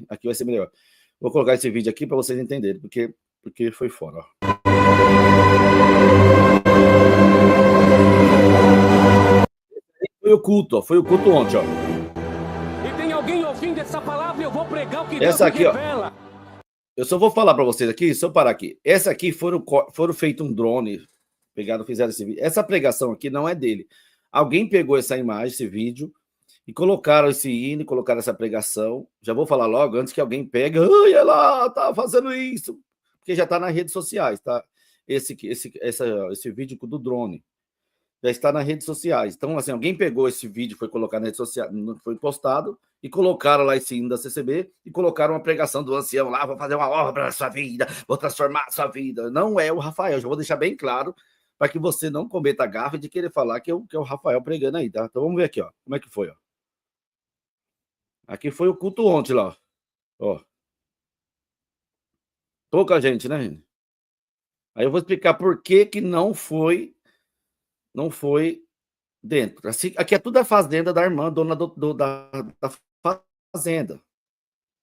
aqui vai ser melhor. Vou colocar esse vídeo aqui para vocês entenderem, porque foi fora, ó. Foi o culto, ó. Foi o culto ontem, ó. E tem alguém ouvindo essa palavra e eu vou pregar o que Essa Deus aqui, me revela. ó. Eu só vou falar para vocês aqui, se eu parar aqui. Essa aqui foram feito um drone, fizeram esse vídeo. Essa pregação aqui não é dele. Alguém pegou essa imagem, esse vídeo, e colocaram esse hino, colocaram essa pregação. Já vou falar logo, antes que alguém pegue, ai, ela tá fazendo isso. Porque já está nas redes sociais, tá? Esse vídeo do drone já está nas redes sociais. Então, assim, alguém pegou esse vídeo, foi colocar na rede social, foi postado, e colocaram lá esse hino da CCB, e colocaram uma pregação do ancião lá, vou fazer uma obra na sua vida, vou transformar a sua vida. Não é o Rafael, já vou deixar bem claro, para que você não cometa a gafe de querer falar que é o Rafael pregando aí, tá? Então vamos ver aqui, ó, como é que foi, ó. Aqui foi o culto ontem lá, ó. Pouca gente, né, gente? Aí eu vou explicar por que não foi dentro. Assim, aqui é tudo a fazenda da irmã, dona da fazenda.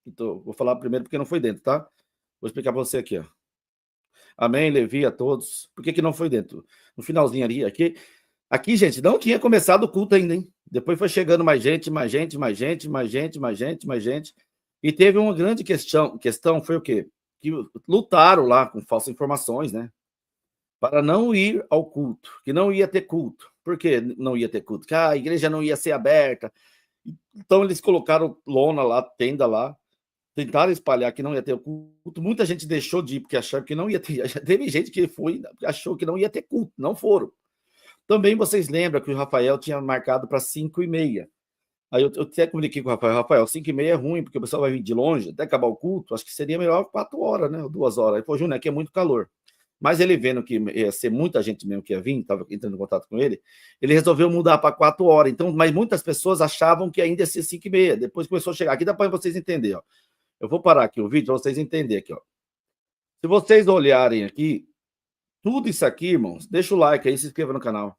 Então, vou falar primeiro porque não foi dentro, tá? Vou explicar para você aqui, ó. Amém, Levi, a todos. Por que não foi dentro? No finalzinho ali, aqui, gente, não tinha começado o culto ainda, hein? Depois foi chegando mais gente. E teve uma grande questão foi o quê? Que lutaram lá com falsas informações, né? Para não ir ao culto, que não ia ter culto. Por que não ia ter culto? Que a igreja não ia ser aberta. Então eles colocaram lona lá, tenda lá, tentaram espalhar que não ia ter culto. Muita gente deixou de ir porque achava que não ia ter. Já teve gente que foi, achou que não ia ter culto, não foram. Também vocês lembram que o Rafael tinha marcado para 5h30. Aí eu até comuniquei com o Rafael, 5h30 é ruim, porque o pessoal vai vir de longe, até acabar o culto, acho que seria melhor 4 horas, né? Ou 2 horas. Aí, pô, Júnior, aqui é muito calor. Mas ele vendo que ia ser muita gente mesmo que ia vir, estava entrando em contato com ele resolveu mudar para 4 horas. Então, mas muitas pessoas achavam que ainda ia ser 5h30. Depois começou a chegar. Aqui dá para vocês entenderem, ó. Eu vou parar aqui o vídeo para vocês entenderem aqui, ó. Se vocês olharem aqui, tudo isso aqui, irmãos, deixa o like aí, se inscreva no canal.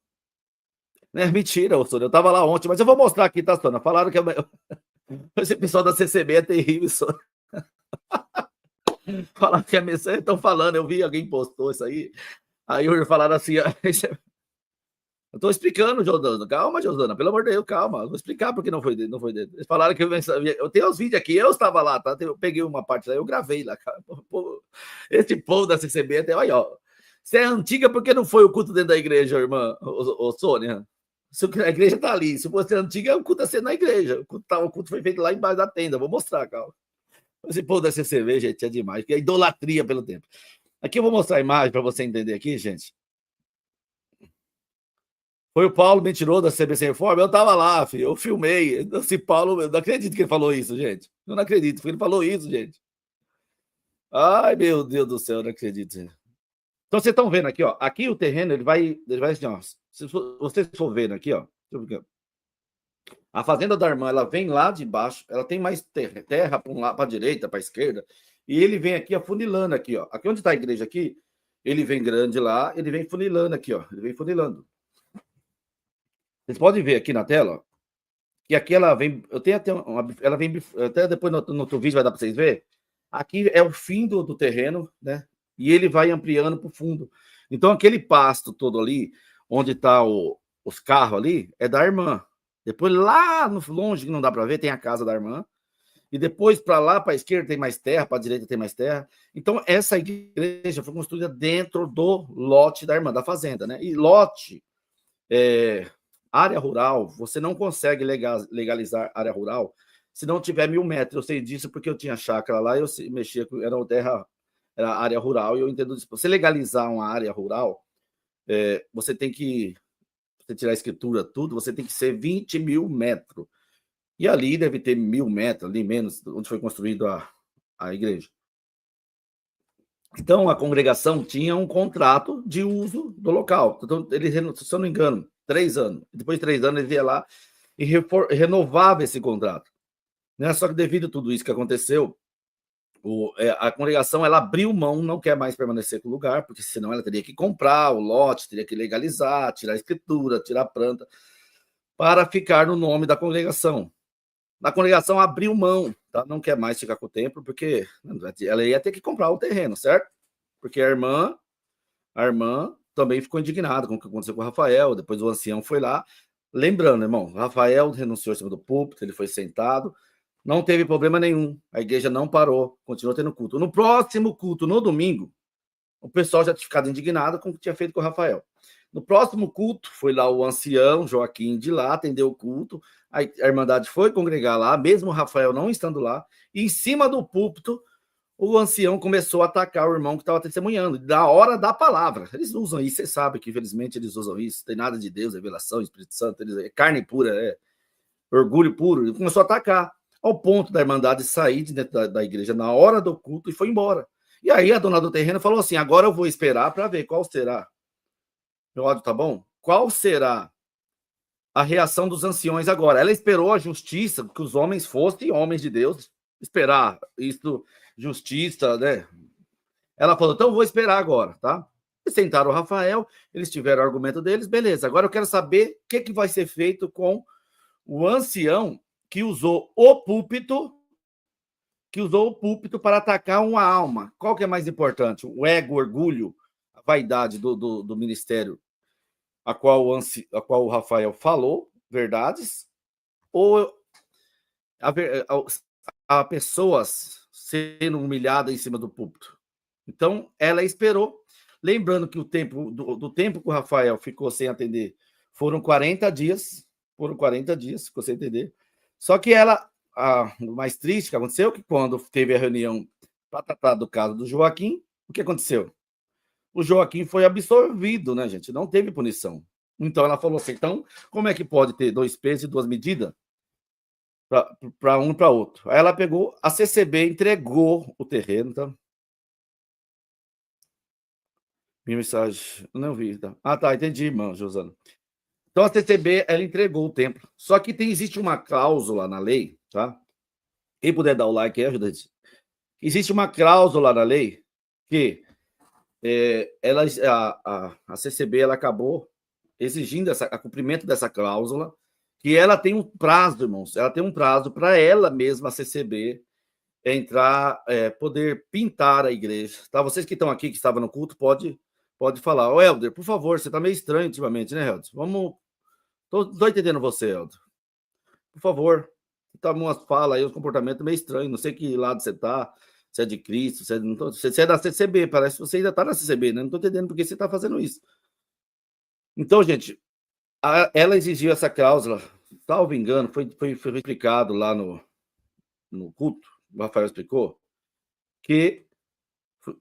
Não é mentira, Sônia. Eu estava lá ontem, mas eu vou mostrar aqui, tá, Sônia? Falaram que esse pessoal da CCB é terrível, Sônia. Falaram que a mensagem estão falando, eu vi, alguém postou isso aí. Aí falaram assim, eu estou explicando, Jordana. Calma, Jordana, pelo amor de Deus, calma. Vou explicar porque não foi dentro. Eles falaram que eu tenho os vídeos aqui, eu estava lá, tá? Eu peguei uma parte lá, eu gravei lá, cara. Esse povo da CCB até, olha, ó. Você é antiga porque não foi o culto dentro da igreja, irmã, ô Sônia. A igreja tá ali. Se você é antiga, o culto tá sendo na igreja. O culto foi feito lá embaixo da tenda. Vou mostrar, calma. Esse povo da CCB, gente, é demais, que é idolatria pelo tempo. Aqui eu vou mostrar a imagem para você entender aqui, gente. Foi o Paulo mentiroso da CBC Reforma? Eu tava lá, filho, eu filmei. Esse Paulo, eu não acredito que ele falou isso, gente. Eu não acredito que ele falou isso, gente. Ai, meu Deus do céu, eu não acredito. Então, vocês estão vendo aqui, ó. Aqui o terreno, ele vai assim, ó. Se vocês for vendo aqui, ó. A fazenda da irmã, ela vem lá de baixo, ela tem mais terra para a direita, para a esquerda, e ele vem aqui afunilando aqui, ó. Aqui onde está a igreja aqui, ele vem grande lá, ele vem funilando aqui, ó. Ele vem funilando. Vocês podem ver aqui na tela, ó, que aqui ela vem, eu tenho até ela vem, até depois no outro vídeo vai dar para vocês verem. Aqui é o fim do terreno, né? E ele vai ampliando para o fundo. Então aquele pasto todo ali, onde tá os carros ali, é da irmã. Depois lá no longe, que não dá para ver, tem a casa da irmã. E depois para lá, para a esquerda tem mais terra, para a direita tem mais terra. Então essa igreja foi construída dentro do lote da irmã, da fazenda, né? E lote, área rural, você não consegue legalizar área rural se não tiver 1.000 metros. Eu sei disso porque eu tinha chácara lá, eu mexia com, era área rural, e eu entendo disso. Você legalizar uma área rural, você tem que tirar a escritura, tudo, você tem que ser 20.000 metros. E ali deve ter 1.000 metros, ali menos, onde foi construída a igreja. Então, a congregação tinha um contrato de uso do local. Então, ele, se eu não me engano, 3 anos. Depois de 3 anos, ele ia lá e renovava esse contrato. Né? Só que devido a tudo isso que aconteceu, a congregação ela abriu mão, não quer mais permanecer com o lugar, porque senão ela teria que comprar o lote, teria que legalizar, tirar a escritura, tirar a planta, para ficar no nome da congregação. A congregação abriu mão, tá? Não quer mais ficar com o templo, porque ela ia ter que comprar o terreno, certo? Porque a irmã também ficou indignada com o que aconteceu com o Rafael. Depois o ancião foi lá. Lembrando, irmão, Rafael renunciou em cima do púlpito, ele foi sentado, não teve problema nenhum. A igreja não parou, continuou tendo culto. No próximo culto, no domingo, o pessoal já tinha ficado indignado com o que tinha feito com o Rafael. No próximo culto, foi lá o ancião Joaquim de lá, atendeu o culto, a Irmandade foi congregar lá, mesmo o Rafael não estando lá, e em cima do púlpito, o ancião começou a atacar o irmão que estava testemunhando, da hora da palavra. Eles usam isso, você sabe que infelizmente eles usam isso, tem nada de Deus, revelação, Espírito Santo, é carne pura, é orgulho puro. Ele começou a atacar, ao ponto da Irmandade sair de dentro da igreja na hora do culto e foi embora. E aí a dona do terreno falou assim, agora eu vou esperar para ver qual será. Meu ódio tá bom? Qual será a reação dos anciões agora? Ela esperou a justiça, que os homens fossem homens de Deus, esperar isso, justiça, né? Ela falou, então eu vou esperar agora, tá? Eles sentaram o Rafael, eles tiveram o argumento deles, beleza. Agora eu quero saber o que vai ser feito com o ancião que usou o púlpito para atacar uma alma. Qual que é mais importante? O ego, o orgulho, a vaidade do ministério a qual o Rafael falou verdades, ou a pessoas sendo humilhadas em cima do púlpito. Então, ela esperou. Lembrando que o tempo do tempo que o Rafael ficou sem atender foram 40 dias. Ficou sem entender. Só que o mais triste que aconteceu, que quando teve a reunião para tratar do caso do Joaquim, o que aconteceu? O Joaquim foi absolvido, né, gente? Não teve punição. Então ela falou assim, então, como é que pode ter 2 pesos e 2 medidas para um e para outro? Aí ela pegou, a CCB entregou o terreno, tá? Minha mensagem, não vi, tá? Ah, tá, entendi, irmão, Josana. Então a CCB, ela entregou o templo. Só que existe uma cláusula na lei, tá? Quem puder dar o like aí, ajuda a gente. Existe uma cláusula na lei que a CCB ela acabou exigindo o cumprimento dessa cláusula, que ela tem um prazo, irmãos, ela tem um prazo para ela mesma, a CCB, entrar, poder pintar a igreja. Tá? Vocês que estão aqui, que estavam no culto, pode falar. Ô, Helder, por favor, você está meio estranho ultimamente, né, Helder? Vamos... Tô entendendo você, Helder. Por favor, tá umas falas aí, um comportamento meio estranho, não sei que lado você está, se é de Cristo, se é da CCB, parece que você ainda está na CCB, né? Não estou entendendo por que você está fazendo isso. Então, gente, ela exigiu essa cláusula, salvo engano, foi explicado lá no culto, o Rafael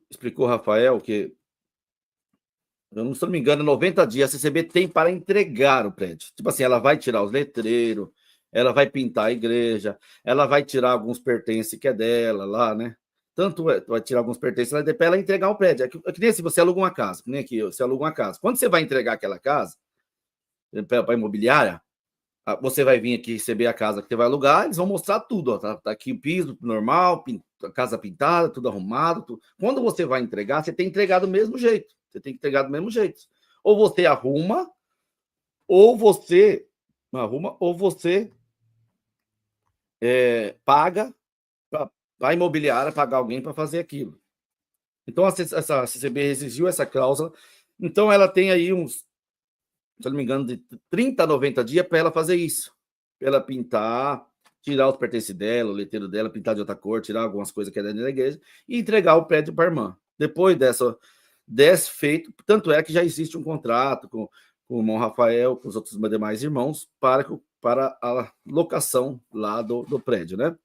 explicou, Rafael, que, eu não, se não me engano, 90 dias a CCB tem para entregar o prédio. Tipo assim, ela vai tirar os letreiros, ela vai pintar a igreja, ela vai tirar alguns pertences que é dela lá, né? Tanto vai tirar alguns pertences, para ela entregar o prédio. É que nem se você aluga uma casa, que nem aqui, você aluga uma casa. Quando você vai entregar aquela casa para a imobiliária, você vai vir aqui receber a casa que você vai alugar, eles vão mostrar tudo. Ó, tá aqui o piso normal, a casa pintada, tudo arrumado. Tudo. Quando você vai entregar, você tem que entregar do mesmo jeito. Ou você arruma, ou você paga para a imobiliária pagar alguém para fazer aquilo. Então, essa CCB exigiu essa cláusula. Então, ela tem aí uns, se não me engano, de 30 a 90 dias para ela fazer isso. Para ela pintar, tirar os pertences dela, o letreiro dela, pintar de outra cor, tirar algumas coisas que é dentro da igreja e entregar o prédio para a irmã. Depois desse feito, tanto é que já existe um contrato com o irmão Rafael, com os outros demais irmãos, para a locação lá do prédio, né?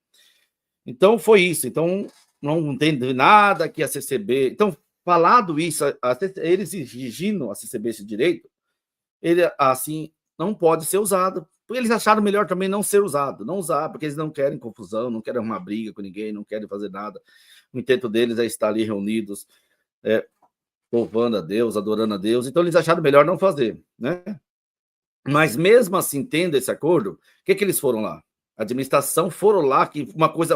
Então, foi isso. Então, não entende nada que a CCB... Então, falado isso, eles exigindo a CCB esse direito, ele, assim, não pode ser usado. Porque eles acharam melhor também não ser usado. Não usar, porque eles não querem confusão, não querem arrumar briga com ninguém, não querem fazer nada. O intento deles é estar ali reunidos, louvando a Deus, adorando a Deus. Então, eles acharam melhor não fazer, né? Mas, mesmo assim, tendo esse acordo, o que eles foram lá? A administração foram lá, que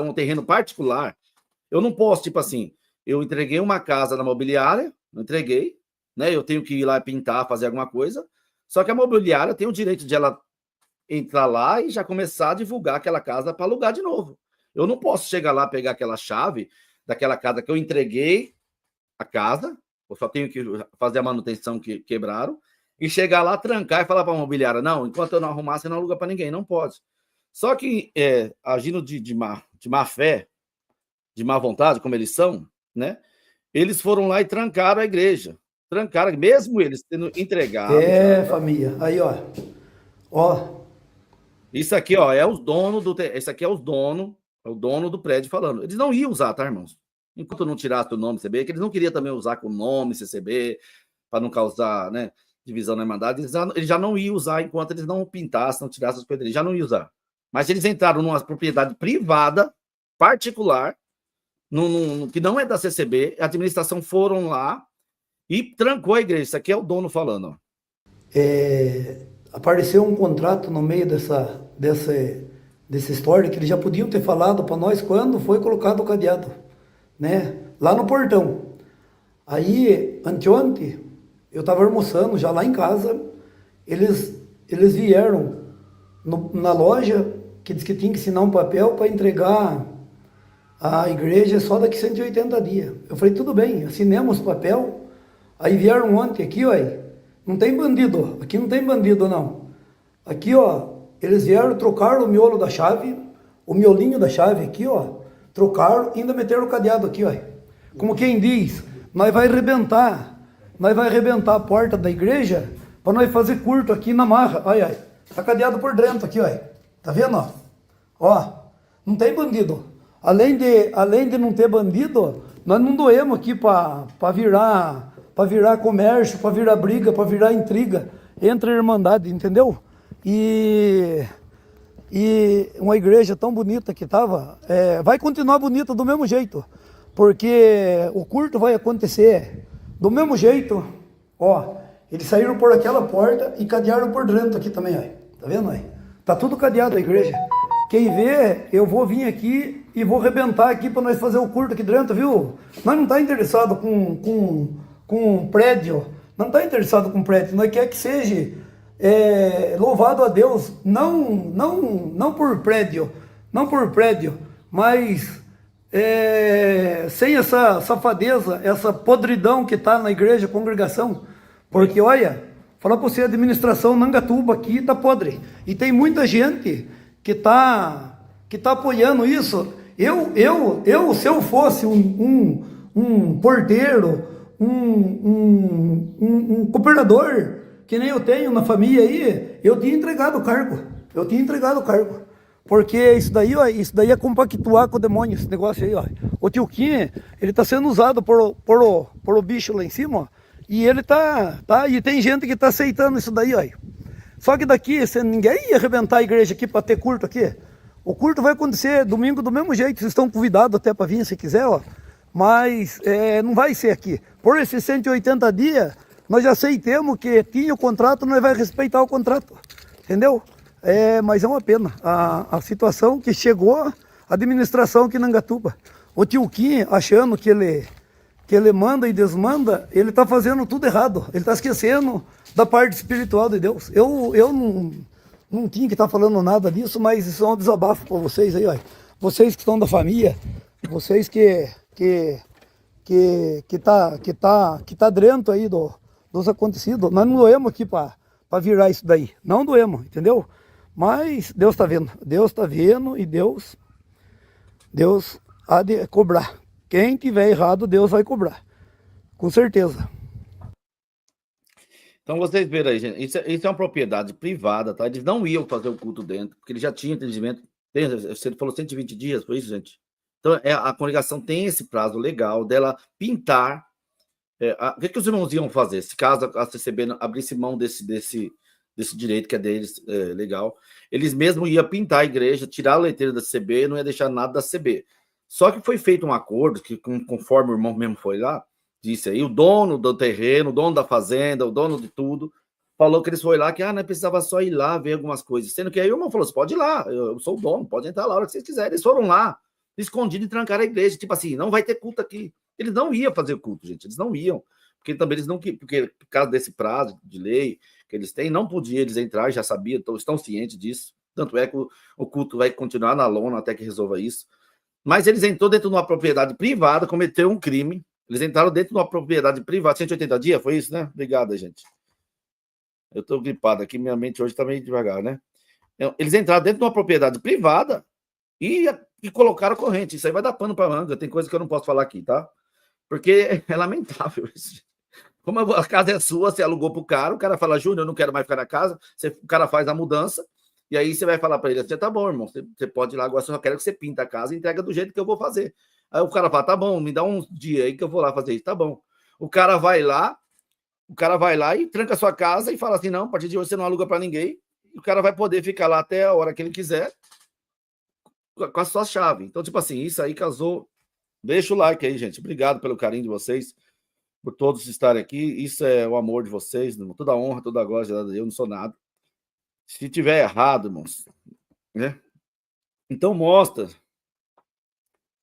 um terreno particular. Eu não posso, tipo assim, eu entreguei uma casa na mobiliária, não entreguei, né? Eu tenho que ir lá pintar, fazer alguma coisa, só que a mobiliária tem o direito de ela entrar lá e já começar a divulgar aquela casa para alugar de novo. Eu não posso chegar lá, pegar aquela chave daquela casa que eu entreguei a casa, eu só tenho que fazer a manutenção que quebraram, e chegar lá, trancar e falar para a imobiliária, não, enquanto eu não arrumar, você não aluga para ninguém, não pode. Só que, agindo de má fé, de má vontade, como eles são, né? Eles foram lá e trancaram a igreja. Trancaram, mesmo eles tendo entregado. Família. Aí, ó. Ó. Isso aqui, ó, é os donos do. Esse aqui é o dono do prédio falando. Eles não iam usar, tá, irmãos? Enquanto não tirasse o nome CCB, que eles não queriam também usar com o nome CCB, para não causar, né, divisão na Irmandade, eles já não iam usar enquanto eles não pintassem, não tirassem os pedreiros, já não iam usar. Mas eles entraram numa propriedade privada, particular, que não é da CCB, a administração foram lá e trancou a igreja. Isso aqui é o dono falando, ó. Apareceu um contrato no meio dessa história que eles já podiam ter falado para nós quando foi colocado o cadeado, né? Lá no portão. Aí, anteontem, eu estava almoçando já lá em casa, eles vieram na loja, que diz que tinha que assinar um papel para entregar a igreja só daqui 180 dias. Eu falei, tudo bem, assinemos o papel. Aí vieram ontem aqui, ó, não tem bandido, aqui não tem bandido não. Aqui, ó, eles vieram, trocaram o miolo da chave, o miolinho da chave aqui, ó, trocaram e ainda meteram o cadeado aqui, ó. Como quem diz, nós vai arrebentar a porta da igreja para nós fazer curto aqui na marra. Olha, tá cadeado por dentro aqui, ó. Tá vendo, ó? Ó, não tem bandido. Além de não ter bandido, nós não doemos aqui para virar comércio, para virar briga, para virar intriga entre a Irmandade, entendeu? E uma igreja tão bonita que estava, vai continuar bonita do mesmo jeito, porque o culto vai acontecer do mesmo jeito. Ó, eles saíram por aquela porta e cadearam por dentro aqui também, ó. Tá vendo aí? Tá tudo cadeado a igreja. Quem vê, eu vou vir aqui e vou arrebentar aqui para nós fazer o culto aqui dentro, viu? Nós não tá interessado com prédio, não está interessado com prédio, nós quer que seja louvado a Deus, não por prédio, mas sem essa safadeza, essa podridão que está na igreja, congregação, porque olha, falar para você, a administração Nangatuba aqui está podre, e tem muita gente que tá apoiando isso. Se eu fosse um porteiro, um cooperador, que nem eu tenho na família aí, eu tinha entregado o cargo. Porque isso daí é compactuar com o demônio, esse negócio aí, ó. O tio Kim, ele tá sendo usado por o bicho lá em cima, ó, e ele e tem gente que tá aceitando isso daí, ó. Só que daqui, ninguém ia arrebentar a igreja aqui para ter culto aqui. O culto vai acontecer domingo do mesmo jeito, vocês estão convidados até para vir se quiser, ó. Mas não vai ser aqui. Por esses 180 dias, nós já aceitamos que tinha o contrato, nós vamos respeitar o contrato. Entendeu? Mas é uma pena. A situação que chegou a administração aqui em Nangatuba. O tio Kim, achando que ele manda e desmanda, ele está fazendo tudo errado. Ele está esquecendo da parte espiritual de Deus. Eu não tinha que estar falando nada disso, mas isso é um desabafo para vocês aí, ó. Vocês que estão da família, vocês que tá dentro aí dos acontecidos. Nós não doemos aqui para virar isso daí, não doemos, entendeu? Mas Deus está vendo e Deus há de cobrar. Quem tiver errado, Deus vai cobrar, com certeza. Então vocês viram aí, gente, isso é uma propriedade privada, tá? Eles não iam fazer o culto dentro, porque eles já tinham entendimento. Você falou 120 dias, foi isso, gente? Então, a congregação tem esse prazo legal dela pintar. O que os irmãos iam fazer? Se caso a CCB abrisse mão desse direito que é deles, legal, eles mesmos iam pintar a igreja, tirar a letreira da CCB, não ia deixar nada da CCB. Só que foi feito um acordo, que conforme o irmão mesmo foi lá, disse aí, o dono do terreno, o dono da fazenda, o dono de tudo, falou que eles foram lá, que não precisava só ir lá ver algumas coisas. Sendo que aí o irmão falou, você pode ir lá, eu sou o dono, pode entrar lá a hora que vocês quiserem. Eles foram lá, escondido e trancaram a igreja, tipo assim, não vai ter culto aqui. Eles não iam fazer culto, gente, eles não iam, porque também eles não, porque por causa desse prazo de lei que eles têm, não podiam eles entrar, já sabiam, estão cientes disso, tanto é que o culto vai continuar na lona até que resolva isso. Mas eles entrou dentro de uma propriedade privada, cometeu um crime. Eles entraram dentro de uma propriedade privada, 180 dias, foi isso, né? Obrigado, gente. Eu estou gripado aqui, minha mente hoje está meio devagar, né? Eles entraram dentro de uma propriedade privada e colocaram corrente. Isso aí vai dar pano para manga. Tem coisa que eu não posso falar aqui, tá? Porque é lamentável isso. Como a casa é sua, você alugou para o cara fala, Júnior, eu não quero mais ficar na casa, o cara faz a mudança, e aí você vai falar para ele, tá bom, irmão, você pode ir lá, agora eu só quero que você pinta a casa e entrega do jeito que eu vou fazer. Aí o cara fala, tá bom, me dá uns dias aí que eu vou lá fazer isso, tá bom. O cara vai lá e tranca a sua casa e fala assim, não, a partir de hoje você não aluga para ninguém, e o cara vai poder ficar lá até a hora que ele quiser com a sua chave. Então, tipo assim, isso aí casou. Deixa o like aí, gente. Obrigado pelo carinho de vocês, por todos estarem aqui. Isso é o amor de vocês, irmão. Toda a honra, toda a glória, eu não sou nada. Se tiver errado, irmãos, né? Então mostra.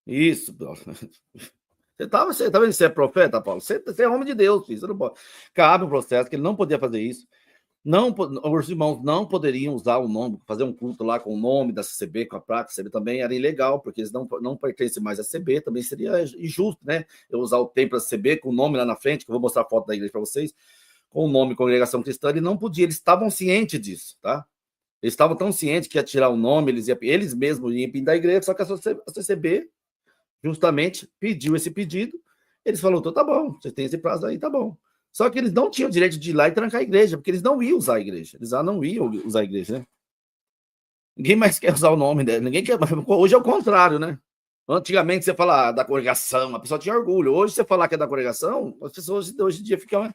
Isso, você tá vendo que você é profeta, Paulo? Você é homem de Deus, filho. Você não pode. Cabe um processo que ele não podia fazer isso. Não, os irmãos não poderiam usar o nome, fazer um culto lá com o nome da CCB, com a placa CCB também era ilegal, porque eles não pertencem mais à CCB, também seria injusto, né? Eu usar o templo da CCB com o nome lá na frente, que eu vou mostrar a foto da igreja para vocês, com o nome Congregação Cristã, ele não podia, eles estavam cientes disso, tá? Eles estavam tão cientes que ia tirar o nome, eles mesmos iam pintar a igreja, só que a CCB justamente pediu esse pedido, eles falaram, então tá bom, você tem esse prazo aí, tá bom. Só que eles não tinham o direito de ir lá e trancar a igreja, porque eles não iam usar a igreja. Eles não iam usar a igreja, né? Ninguém mais quer usar o nome dela. Ninguém quer. Hoje é o contrário, né? Antigamente você fala da congregação, a pessoa tinha orgulho. Hoje você falar que é da congregação, as pessoas hoje em dia ficam.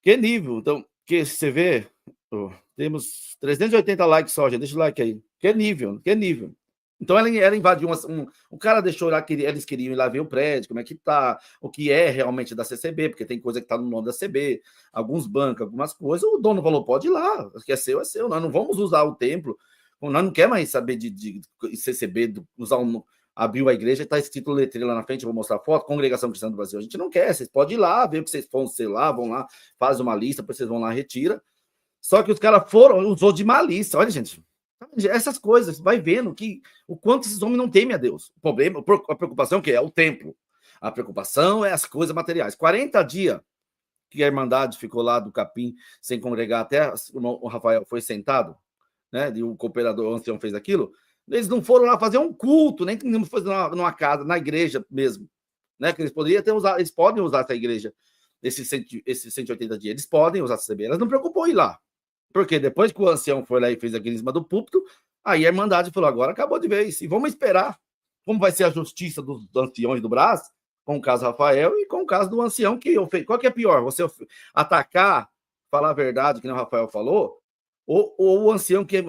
Que nível? Então, que você vê, temos 380 likes só, gente. Deixa o like aí. Que nível, que nível. Então ela invadiu o cara deixou lá, eles queriam ir lá ver o prédio, como é que tá, o que é realmente da CCB, porque tem coisa que tá no nome da CCB, alguns bancos, algumas coisas, o dono falou, pode ir lá, o que é seu, nós não vamos usar o templo, nós não quer mais saber de CCB, abriu a igreja, tá escrito letreiro lá na frente, eu vou mostrar a foto, Congregação Cristã do Brasil, a gente não quer, vocês podem ir lá, ver o que vocês vão ser lá, vão lá, faz uma lista, depois vocês vão lá, retira, só que os caras usou de malícia, olha gente, essas coisas, vai vendo que o quanto esses homens não temem a Deus. O problema, a preocupação que é o templo. A preocupação é as coisas materiais. 40 dias que a Irmandade ficou lá do Capim sem congregar, até o Rafael foi sentado, né? E o cooperador, o ancião, fez aquilo. Eles não foram lá fazer um culto, nem fazer numa casa, na igreja mesmo, né? Que eles poderiam ter usado, eles podem usar essa igreja, esses 180 dias, eles podem usar essa CB. Elas não preocupou ir lá. Porque depois que o ancião foi lá e fez aquilo em cima do púlpito, aí a Irmandade falou, agora acabou de vez, e vamos esperar como vai ser a justiça dos anciões do Brás, com o caso Rafael e com o caso do ancião que ofende. Qual que é pior? Você atacar, falar a verdade, que nem o Rafael falou, ou o ancião que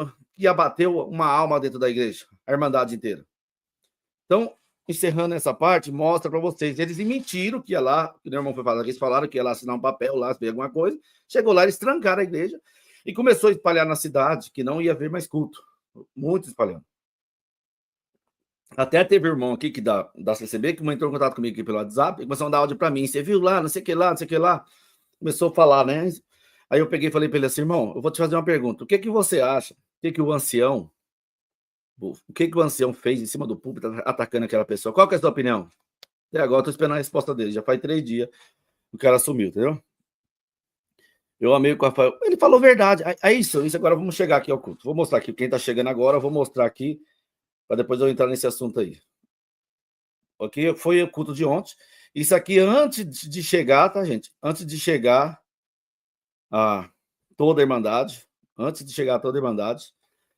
abateu uma alma dentro da igreja, a Irmandade inteira? Então, encerrando essa parte, mostra para vocês, eles mentiram que ia lá, que o irmão foi falar, eles falaram que ia lá assinar um papel, lá, ver alguma coisa, chegou lá, eles trancaram a igreja, e começou a espalhar na cidade que não ia haver mais culto. Muito espalhando. Até teve um irmão aqui que da CCB que entrou em contato comigo aqui pelo WhatsApp e começou a mandar áudio para mim. Você viu lá, não sei o que lá, não sei o que lá. Começou a falar, né? Aí eu peguei e falei para ele assim, irmão, eu vou te fazer uma pergunta. O que você acha? O que o ancião fez em cima do púlpito atacando aquela pessoa? Qual que é a sua opinião? Até agora eu tô esperando a resposta dele. Já faz 3 dias o cara sumiu, entendeu? Eu amei com o Rafael. Ele falou verdade. É isso. Agora vamos chegar aqui ao culto. Vou mostrar aqui. Quem está chegando agora, eu vou mostrar aqui, para depois eu entrar nesse assunto aí. Ok? Foi o culto de ontem. Isso aqui antes de chegar, tá, gente? Antes de chegar a toda a Irmandade. Antes de chegar a toda a Irmandade.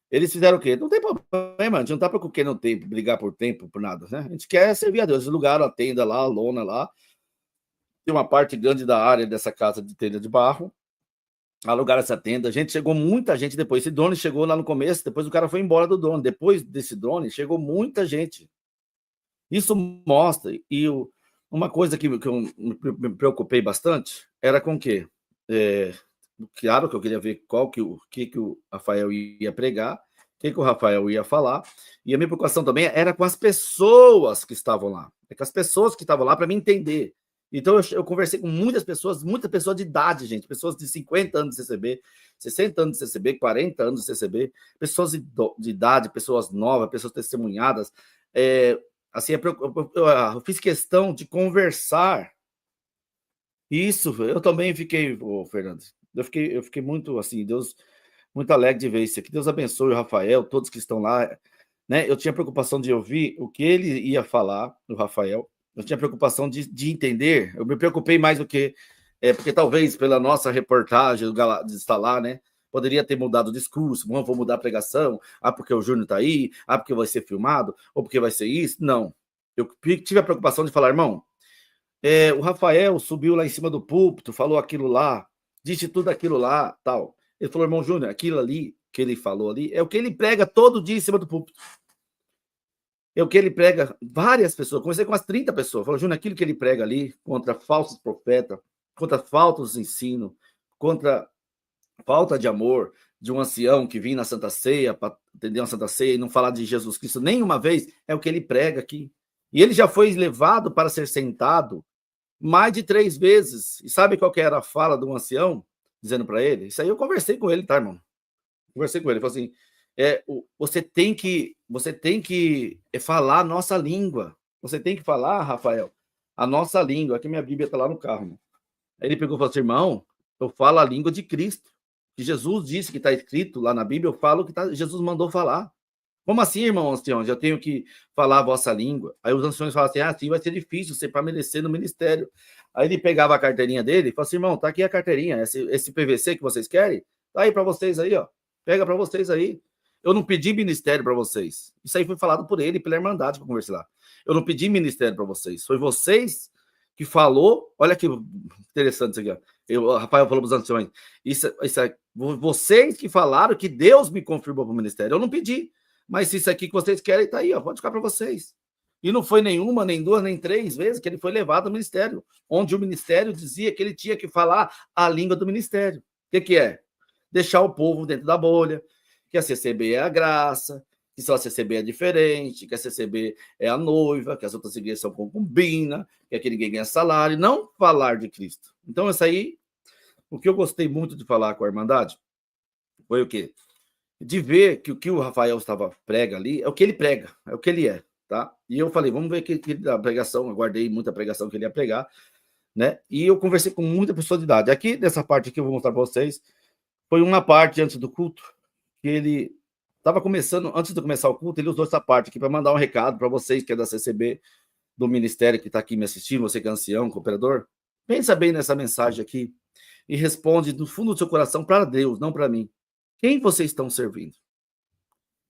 Eles fizeram o quê? Não tem problema, a gente não está preocupado no tempo, brigar por tempo, por nada, né? A gente quer servir a Deus. Eles alugaram a tenda lá, a lona lá. Tem uma parte grande da área dessa casa de telha de barro. Alugaram essa tenda, chegou muita gente depois. Esse drone chegou lá no começo, depois o cara foi embora do drone. Depois desse drone, chegou muita gente. Isso mostra, e uma coisa que eu me preocupei bastante era com o quê? Claro que eu queria ver o que o Rafael ia pregar, o que o Rafael ia falar, e a minha preocupação também era com as pessoas que estavam lá. É com as pessoas que estavam lá para me entender. Então, eu conversei com muitas pessoas de idade, gente. Pessoas de 50 anos de CCB, 60 anos de CCB, 40 anos de CCB. Pessoas de idade, pessoas novas, pessoas testemunhadas. assim, eu fiz questão de conversar. Isso, eu também fiquei, Fernando, eu fiquei muito, assim, muito alegre de ver isso aqui. Deus abençoe o Rafael, todos que estão lá, né? Eu tinha preocupação de ouvir o que ele ia falar, o Rafael. Eu tinha preocupação de entender. Eu me preocupei mais do que... porque talvez pela nossa reportagem de estar lá, né? Poderia ter mudado o discurso. Vou mudar a pregação. Porque o Júnior está aí. Porque vai ser filmado. Ou porque vai ser isso. Não. Eu tive a preocupação de falar, irmão, o Rafael subiu lá em cima do púlpito, falou aquilo lá, disse tudo aquilo lá, tal. Ele falou, irmão Júnior, aquilo ali que ele falou ali é o que ele prega todo dia em cima do púlpito. É o que ele prega, várias pessoas, comecei com umas 30 pessoas, falou, Júnior, aquilo que ele prega ali, contra falsos profetas, contra falsos ensinos, contra falta de amor de um ancião que vinha na Santa Ceia, para atender uma Santa Ceia e não falar de Jesus Cristo nenhuma vez, é o que ele prega aqui. E ele já foi levado para ser sentado mais de 3 vezes. E sabe qual que era a fala do ancião? Dizendo para ele, isso aí eu conversei com ele, tá, irmão? Conversei com ele, falou assim, você tem que falar a nossa língua. Você tem que falar, Rafael, a nossa língua. Aqui minha Bíblia está lá no carro. Mano. Aí ele pegou e falou assim, irmão, eu falo a língua de Cristo. Que Jesus disse que está escrito lá na Bíblia, eu falo que Jesus mandou falar. Como assim, irmão ancião? Já tenho que falar a vossa língua. Aí os anciões falam assim, assim vai ser difícil você permanecer no ministério. Aí ele pegava a carteirinha dele e falou assim, irmão, tá aqui a carteirinha, esse PVC que vocês querem, tá aí para vocês aí, ó. Pega para vocês aí. Eu não pedi ministério para vocês. Isso aí foi falado por ele, pela Irmandade, que eu conversei lá. Eu não pedi ministério para vocês. Foi vocês que falou. Olha que interessante isso aqui, ó. O Rafael falou para os anciões. Isso é, vocês que falaram que Deus me confirmou para o ministério. Eu não pedi. Mas se isso aqui que vocês querem, tá aí, ó. Pode ficar para vocês. E não foi nenhuma, nem 2, nem 3 vezes que ele foi levado ao ministério, onde o ministério dizia que ele tinha que falar a língua do ministério. O que é? Deixar o povo dentro da bolha, que a CCB é a graça, que só a CCB é diferente, que a CCB é a noiva, que as outras igrejas são concubina, que aqui ninguém ganha salário, não falar de Cristo. Então, isso aí, o que eu gostei muito de falar com a Irmandade foi o quê? De ver que o que o Rafael prega ali é o que ele prega, é o que ele é. Tá? E eu falei, vamos ver que a pregação, eu guardei muita pregação que ele ia pregar, né? E eu conversei com muita pessoa de idade. Aqui, nessa parte aqui, eu vou mostrar para vocês, foi uma parte antes do culto, que ele estava começando, antes de começar o culto, ele usou essa parte aqui para mandar um recado para vocês, que é da CCB, do ministério que está aqui me assistindo, você que é ancião, cooperador. Pensa bem nessa mensagem aqui e responde do fundo do seu coração para Deus, não para mim. Quem vocês estão servindo?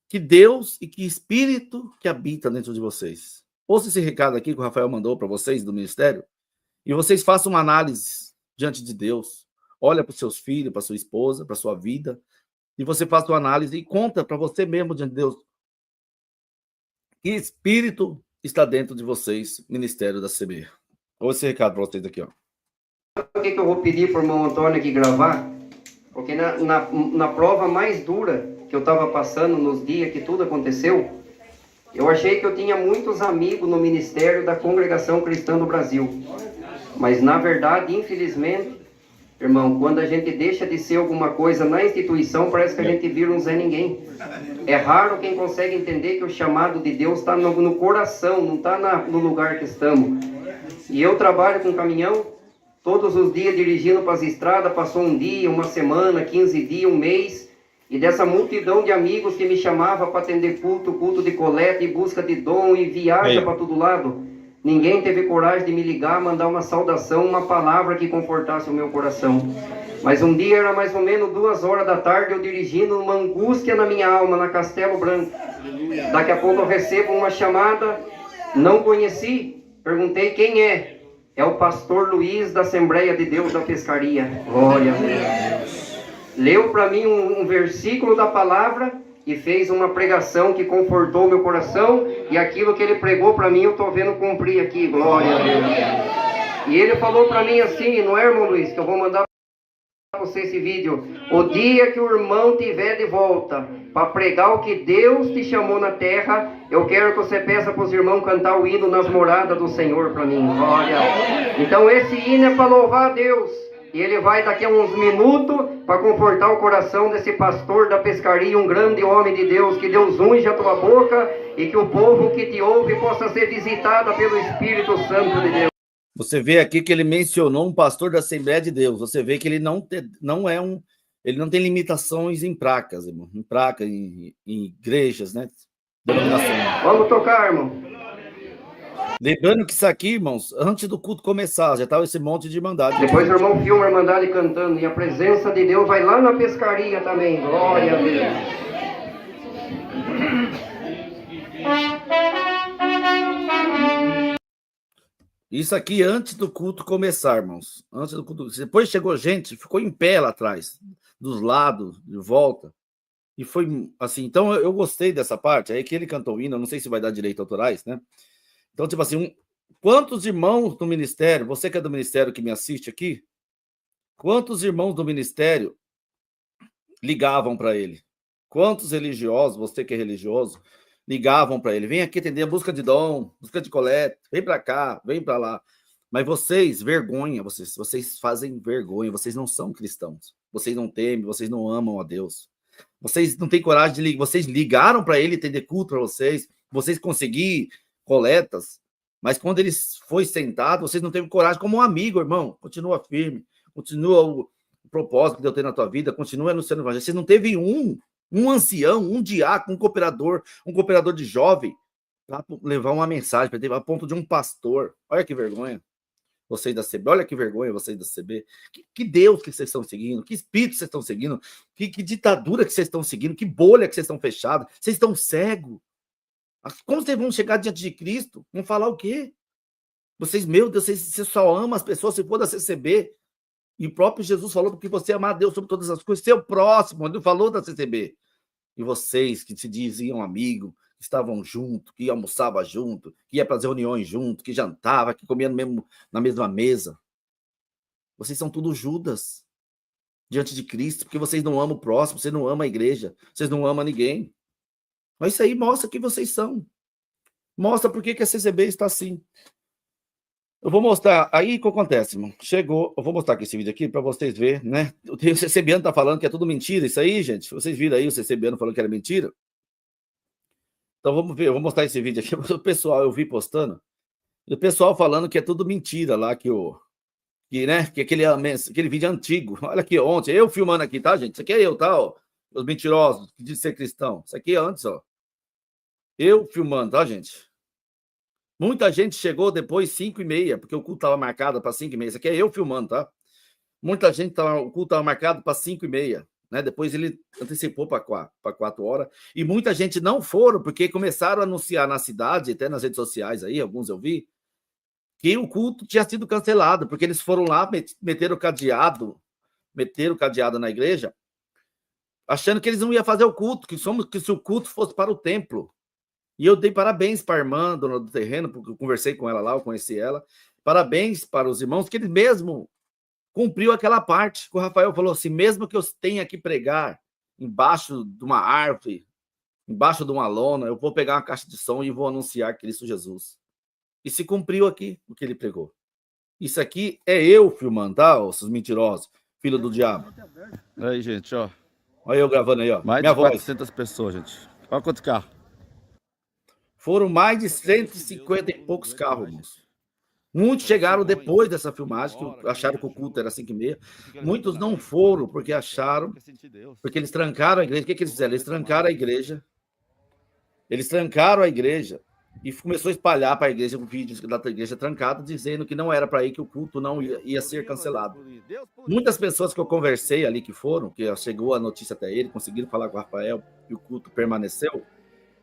Que Deus e que Espírito que habita dentro de vocês. Ouça esse recado aqui que o Rafael mandou para vocês do ministério e vocês façam uma análise diante de Deus. Olha para os seus filhos, para sua esposa, para sua vida e você faça uma análise e conta para você mesmo diante de Deus que Espírito está dentro de vocês, ministério da CB. Ouça esse recado para vocês aqui, ó. O que eu vou pedir para o irmão Antônio aqui gravar? Porque na prova mais dura que eu estava passando nos dias que tudo aconteceu, eu achei que eu tinha muitos amigos no ministério da Congregação Cristã do Brasil. Mas, na verdade, infelizmente, irmão, quando a gente deixa de ser alguma coisa na instituição, parece que a gente vira um Zé Ninguém. É raro quem consegue entender que o chamado de Deus está no coração, não está no lugar que estamos. E eu trabalho com caminhão, todos os dias dirigindo para as estradas, passou um dia, uma semana, 15 dias, um mês, e dessa multidão de amigos que me chamava para atender culto de coleta e busca de dom e viaja para todo lado, ninguém teve coragem de me ligar, mandar uma saudação, uma palavra que confortasse o meu coração. Mas um dia era mais ou menos 2 horas da tarde, eu dirigindo uma angústia na minha alma, na Castelo Branco. Daqui a pouco eu recebo uma chamada, não conheci, perguntei quem é. É o pastor Luiz da Assembleia de Deus da Pescaria. Glória a Deus. Leu para mim um versículo da palavra e fez uma pregação que confortou meu coração. E aquilo que ele pregou para mim eu estou vendo cumprir aqui. Glória a Deus. E ele falou para mim assim, não é, irmão Luiz, que eu vou mandar para você esse vídeo. O dia que o irmão tiver de volta para pregar o que Deus te chamou na terra, eu quero que você peça para os irmãos cantar o hino nas moradas do Senhor para mim. Glória. Então esse hino é para louvar a Deus. E ele vai daqui a uns minutos para confortar o coração desse pastor da pescaria, um grande homem de Deus, que Deus unge a tua boca e que o povo que te ouve possa ser visitada pelo Espírito Santo de Deus. Você vê aqui que ele mencionou um pastor da Assembleia de Deus. Você vê que ele não tem limitações em placas, irmão, em igrejas, né? Denominação. Vamos tocar, irmão. Lembrando que isso aqui, irmãos, antes do culto começar, já estava esse monte de irmandade. Depois o irmão filma a irmandade cantando, e a presença de Deus vai lá na pescaria também. Glória a Deus. Isso aqui antes do culto começar, irmãos. Antes do culto. Depois chegou gente, ficou em pé lá atrás, dos lados, de volta. E foi assim. Então eu gostei dessa parte. Aí que ele cantou o hino, eu não sei se vai dar direito autorais, né? Então, tipo assim, quantos irmãos do ministério, você que é do ministério que me assiste aqui, quantos irmãos do ministério ligavam para ele? Quantos religiosos, você que é religioso, ligavam para ele? Vem aqui atender, busca de dom, busca de coleta, vem para cá, vem para lá. Mas vocês, vergonha, vocês fazem vergonha, vocês não são cristãos. Vocês não temem, vocês não amam a Deus. Vocês não têm coragem de ligar, vocês ligaram para ele atender culto para vocês conseguiram coletas, mas quando ele foi sentado, vocês não teve coragem, como um amigo, irmão, continua firme, continua o propósito que Deus tem na tua vida, continua anunciando o evangelho. Vocês não teve um ancião, um diácono, um cooperador de jovem, para levar uma mensagem, para ter a ponto de um pastor. Olha que vergonha, vocês da CB, olha que vergonha vocês da CB, que Deus que vocês estão seguindo, que espírito vocês estão seguindo, que ditadura que vocês estão seguindo, que bolha que vocês estão fechados, vocês estão cegos. Como vocês vão chegar diante de Cristo? Vão falar o quê? Vocês, meu Deus, você só ama as pessoas se for da CCB. E o próprio Jesus falou porque você ama a Deus sobre todas as coisas. Seu próximo, ele falou da CCB. E vocês que se diziam amigos, que estavam juntos, que almoçavam junto, que ia para as reuniões junto, que jantava, que comia na mesma mesa. Vocês são tudo Judas diante de Cristo, porque vocês não amam o próximo, vocês não amam a igreja, vocês não amam ninguém. Mas isso aí mostra quem vocês são. Mostra por que a CCB está assim. Eu vou mostrar. Aí o que acontece, irmão? Chegou. Eu vou mostrar aqui esse vídeo aqui para vocês verem, né? O CCBiano está falando que é tudo mentira. Isso aí, gente. Vocês viram aí o CCBiano falando que era mentira? Então vamos ver. Eu vou mostrar esse vídeo aqui. O pessoal, eu vi postando. E o pessoal falando que é tudo mentira lá, que aquele vídeo é antigo. Olha aqui, ontem. Eu filmando aqui, tá, gente? Isso aqui é eu, tá? Ó. Os mentirosos que dizem ser cristão. Isso aqui é antes, ó. Eu filmando, tá, gente? Muita gente chegou depois 5h30, porque o culto estava marcado para 5h30. Isso aqui é eu filmando, tá? Muita gente, o culto estava marcado para 5h30, né? Depois ele antecipou para 4 horas. E muita gente não foram, porque começaram a anunciar na cidade, até nas redes sociais aí, alguns eu vi, que o culto tinha sido cancelado, porque eles foram lá, meteram o cadeado na igreja, achando que eles não iam fazer o culto, que se o culto fosse para o templo. E eu dei parabéns para a irmã, dona do terreno, porque eu conversei com ela lá, eu conheci ela. Parabéns para os irmãos, que ele mesmo cumpriu aquela parte. Que o Rafael falou assim, mesmo que eu tenha que pregar embaixo de uma árvore, embaixo de uma lona, eu vou pegar uma caixa de som e vou anunciar Cristo Jesus. E se cumpriu aqui o que ele pregou. Isso aqui é eu filmando, tá, esses mentirosos, filho do diabo. Aí, gente, ó. Olha eu gravando aí, ó. Mais minha de 400 pessoas, gente. Olha quantos carros. Foram mais de 150 e poucos carros, irmãos. Muitos chegaram depois dessa filmagem, que acharam que o culto era 5h30. Muitos não foram, porque acharam, porque eles trancaram a igreja. O que eles fizeram? Eles trancaram a igreja. Eles trancaram a igreja e começou a espalhar para a igreja vídeos da igreja trancada, dizendo que não era para ir, que o culto não ia ser cancelado. Muitas pessoas que eu conversei ali que foram, que chegou a notícia até ele, conseguiram falar com o Rafael e o culto permaneceu.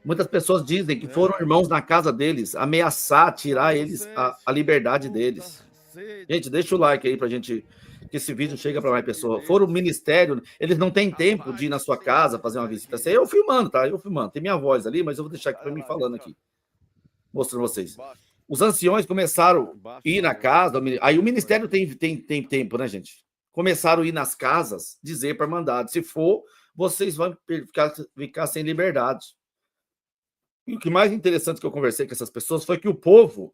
Muitas pessoas dizem que foram irmãos na casa deles ameaçar, tirar eles a liberdade deles. Gente, deixa o like aí pra gente, que esse vídeo chega para mais pessoas. Foram o ministério, eles não têm tempo de ir na sua casa fazer uma visita. Eu filmando, tá? Eu filmando. Tem minha voz ali, mas eu vou deixar aqui para mim falando aqui. Mostrando vocês. Os anciões começaram a ir na casa, aí o ministério tem tempo, né, gente? Começaram a ir nas casas, dizer para mandado, se for, vocês vão ficar sem liberdade. E o que mais interessante que eu conversei com essas pessoas foi que o povo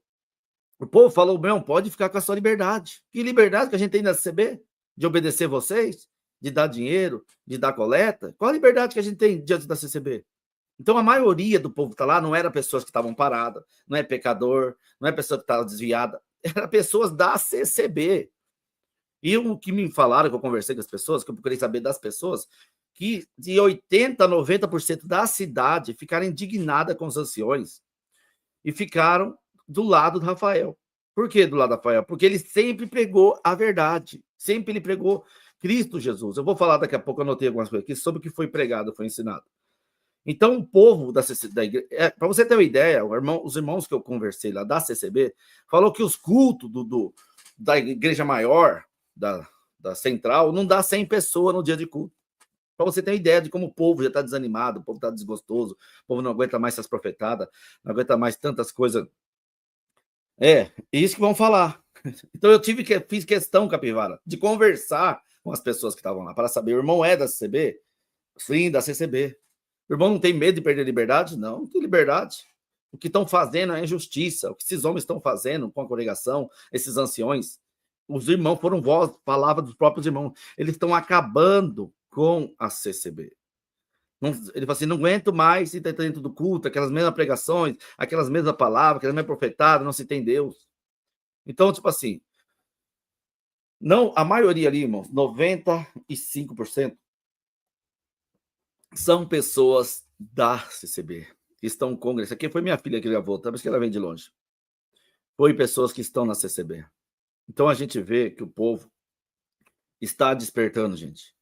falou, não, pode ficar com a sua liberdade. Que liberdade que a gente tem na CB? de obedecer vocês, de dar dinheiro, de dar coleta? Qual a liberdade que a gente tem diante da CCB? Então, a maioria do povo que está lá não era pessoas que estavam paradas, não é pecador, não é pessoa que estava desviada, era pessoas da CCB. E o que me falaram, que eu conversei com as pessoas, que eu procurei saber das pessoas, que de 80% a 90% da cidade ficaram indignadas com os anciões e ficaram do lado do Rafael. Por que do lado do Rafael? Porque ele sempre pregou a verdade, sempre ele pregou Cristo Jesus. Eu vou falar daqui a pouco, eu anotei algumas coisas aqui sobre o que foi pregado, foi ensinado. Então, o povo da igreja, para você ter uma ideia, os irmãos que eu conversei lá da CCB, falou que os cultos da igreja maior, da central, não dá 100 pessoas no dia de culto. Para você ter uma ideia de como o povo já está desanimado, o povo está desgostoso, o povo não aguenta mais essas profetadas, não aguenta mais tantas coisas. É isso que vão falar. Então eu fiz questão, Capivara, de conversar com as pessoas que estavam lá, para saber, o irmão é da CCB? Sim, da CCB. O irmão não tem medo de perder liberdade? Não, não tem liberdade. O que estão fazendo é injustiça. O que esses homens estão fazendo com a congregação, esses anciões, os irmãos foram palavra dos próprios irmãos. Eles estão acabando com a CCB. Ele fala assim, não aguento mais se dentro do culto, aquelas mesmas pregações, aquelas mesmas palavras, aquelas mesmas profetadas, não se tem Deus. Então, tipo assim, não, a maioria ali, irmãos, 95%, são pessoas da CCB, que estão no congresso. Aqui foi minha filha que gravou, talvez que ela vem de longe. Foi pessoas que estão na CCB. Então a gente vê que o povo está despertando, gente.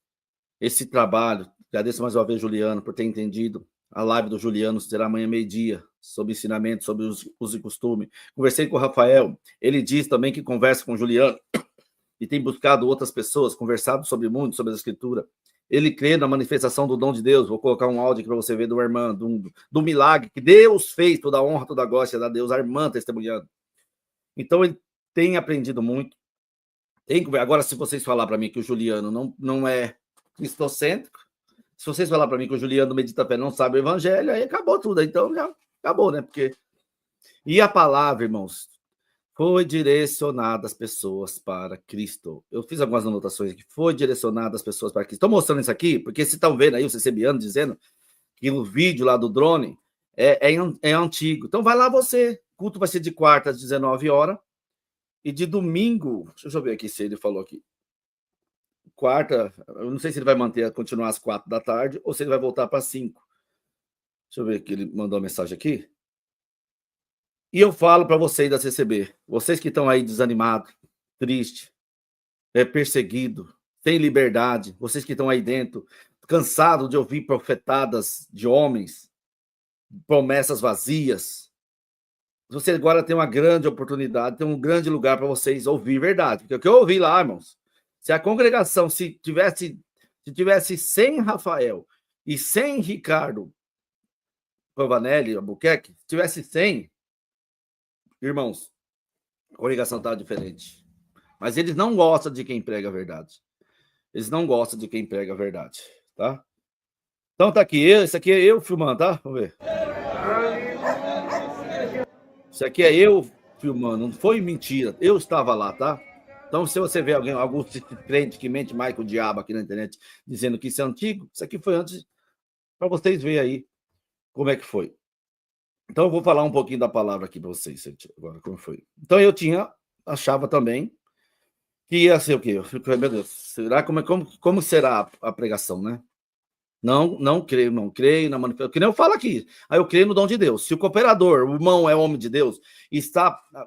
Esse trabalho, agradeço mais uma vez, Juliano, por ter entendido. A live do Juliano será amanhã meio-dia, sobre ensinamento, sobre uso e costume. Conversei com o Rafael, ele diz também que conversa com o Juliano e tem buscado outras pessoas, conversado sobre o mundo, sobre a escritura. Ele crê na manifestação do dom de Deus. Vou colocar um áudio aqui para você ver do irmã, do milagre que Deus fez, toda a honra, toda a glória da Deus, a irmã testemunhando. Então, ele tem aprendido muito. Agora, se vocês falar para mim que o Juliano não é cristocêntrico, se vocês falar para mim que o Juliano medita fé não sabe o evangelho, aí acabou tudo. Então, já acabou, né? E a palavra, irmãos, foi direcionada às pessoas para Cristo. Eu fiz algumas anotações aqui. Foi direcionada às pessoas para Cristo. Estou mostrando isso aqui, porque vocês estão vendo aí o CCBiano dizendo que o vídeo lá do drone é antigo. Então vai lá você. O culto vai ser de quarta às 19 horas e de domingo, deixa eu ver aqui se ele falou aqui. Quarta, eu não sei se ele vai continuar às 4 da tarde ou se ele vai voltar para 5. Deixa eu ver que ele mandou uma mensagem aqui. E eu falo para vocês da CCB, vocês que estão aí desanimados, tristes, perseguidos, sem liberdade, vocês que estão aí dentro, cansados de ouvir profetadas de homens, promessas vazias, você agora tem uma grande oportunidade, tem um grande lugar para vocês ouvir verdade. Porque o que eu ouvi lá, irmãos, se a congregação se tivesse sem Rafael e sem Ricardo Pavanelli, Albuquerque, se tivesse 100, irmãos, a congregação está diferente. Mas eles não gostam de quem prega a verdade. Eles não gostam de quem prega a verdade, tá? Então tá aqui, esse aqui é eu filmando, tá? Vamos ver. Isso aqui é eu filmando, não foi mentira. Eu estava lá, tá? Então, se você vê algum crente que mente mais que o diabo aqui na internet, dizendo que isso é antigo, isso aqui foi antes, para vocês verem aí como é que foi. Então, eu vou falar um pouquinho da palavra aqui para vocês agora, como foi. Então, eu achava também que ia ser o quê? Eu fico, meu Deus, será como será a pregação, né? Não creio na manifestação. Que nem eu falo aqui. Aí eu creio no dom de Deus. Se o cooperador, o irmão é homem de Deus,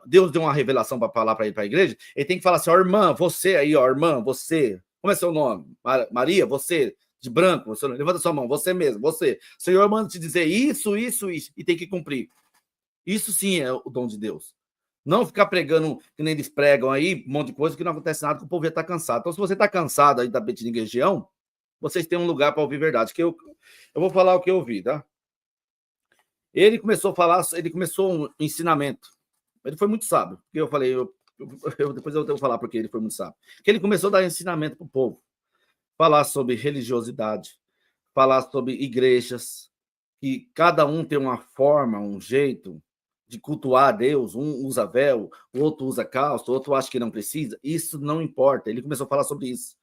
Deus deu uma revelação para falar para ir para a igreja, ele tem que falar assim, ó, irmã, você aí, ó, irmã, você, como é seu nome? Maria, você, de branco, você, levanta sua mão, você mesmo, você. O Senhor manda te dizer isso, e tem que cumprir. Isso sim é o dom de Deus. Não ficar pregando, que nem eles pregam aí, um monte de coisa que não acontece nada, que o povo já está cansado. Então, se você está cansado aí da Betininga região, vocês têm um lugar para ouvir verdade. Que eu vou falar o que eu ouvi, tá? Ele começou um ensinamento. Ele foi muito sábio. Porque eu falei, depois eu vou falar porque ele foi muito sábio. Que ele começou a dar ensinamento para o povo. Falar sobre religiosidade, falar sobre igrejas, que cada um tem uma forma, um jeito, de cultuar a Deus, um usa véu, o outro usa calça, o outro acha que não precisa, isso não importa. Ele começou a falar sobre isso.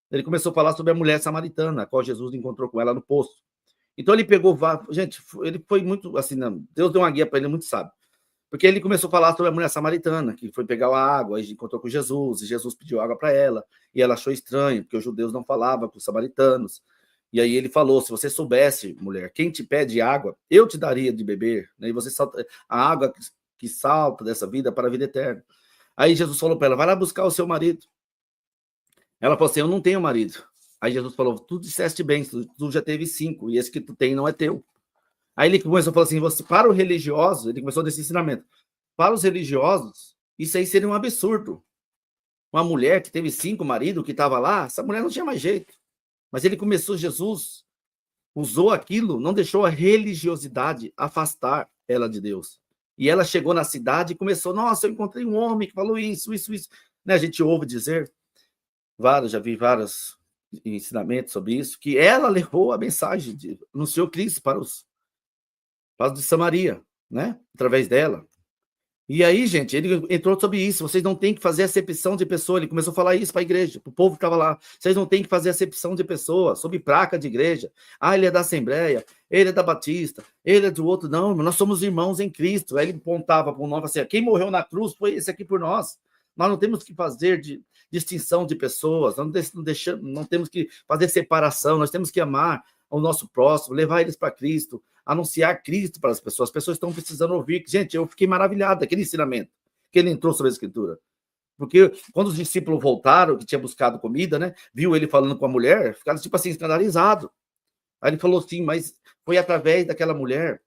Ele começou a falar sobre a mulher samaritana, a qual Jesus encontrou com ela no poço. Então ele pegou, gente, ele foi muito assim, Deus deu uma guia para ele muito sábio. Porque ele começou a falar sobre a mulher samaritana, que foi pegar a água, aí encontrou com Jesus, e Jesus pediu água para ela, e ela achou estranho, porque os judeus não falavam com os samaritanos. E aí ele falou, se você soubesse, mulher, quem te pede água, eu te daria de beber, né? E você salta, a água que salta dessa vida para a vida eterna. Aí Jesus falou para ela, vai lá buscar o seu marido. Ela falou assim, eu não tenho marido. Aí Jesus falou, tu disseste bem, tu já teve 5, e esse que tu tem não é teu. Aí ele começou a falar assim, você, para o religioso, ele começou desse ensinamento, para os religiosos, isso aí seria um absurdo. Uma mulher que teve 5 maridos, que estava lá, essa mulher não tinha mais jeito. Mas ele começou, Jesus usou aquilo, não deixou a religiosidade afastar ela de Deus. E ela chegou na cidade e começou, nossa, eu encontrei um homem que falou isso. Né, a gente ouve dizer, já vi vários ensinamentos sobre isso, que ela levou a mensagem, anunciou Cristo para os de Samaria, né? Através dela. E aí, gente, ele entrou sobre isso. Vocês não têm que fazer acepção de pessoa. Ele começou a falar isso para a igreja, para o povo que estava lá. Vocês não têm que fazer acepção de pessoa, sobre placa de igreja. Ah, ele é da Assembleia, ele é da Batista, ele é do outro. Não, nós somos irmãos em Cristo. Aí ele apontava para o nome assim: quem morreu na cruz foi esse aqui por nós. Nós não temos que fazer distinção de pessoas, não temos que fazer separação, nós temos que amar o nosso próximo, levar eles para Cristo, anunciar Cristo para as pessoas estão precisando ouvir. Gente, eu fiquei maravilhado daquele ensinamento que ele entrou sobre a Escritura. Porque quando os discípulos voltaram, que tinha buscado comida, né, viu ele falando com a mulher, ficaram tipo assim, escandalizados. Aí ele falou assim, mas foi através daquela mulher,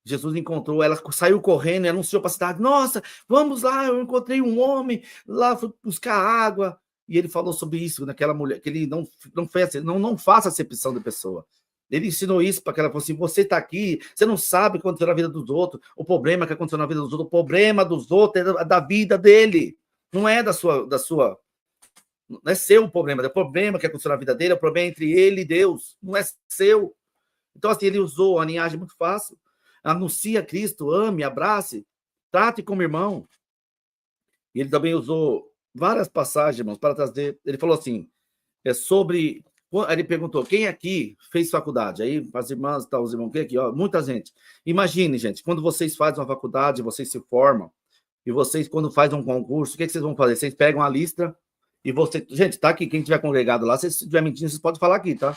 Jesus encontrou, ela saiu correndo e anunciou para a cidade, nossa, vamos lá, eu encontrei um homem, lá fui buscar água. E ele falou sobre isso naquela mulher, que ele não faça acepção de pessoa. Ele ensinou isso para que ela falou assim, você está aqui, você não sabe o que aconteceu na vida dos outros, o problema que aconteceu na vida dos outros, o problema dos outros é da vida dele, não é da sua, não é seu o problema, é o problema que aconteceu na vida dele, é o problema entre ele e Deus, não é seu. Então, assim, ele usou a linhagem muito fácil, anuncia Cristo, ame, abrace, trate como irmão. E ele também usou várias passagens, irmãos, para trazer. Ele falou assim, sobre. Ele perguntou, quem aqui fez faculdade? Aí, as irmãs, os irmãos, quem aqui? Ó, muita gente. Imagine, gente, quando vocês fazem uma faculdade, vocês se formam, e vocês, quando fazem um concurso, o que vocês vão fazer? Vocês pegam a lista e você. Gente, tá aqui, quem tiver congregado lá, se estiver mentindo, vocês podem falar aqui, tá?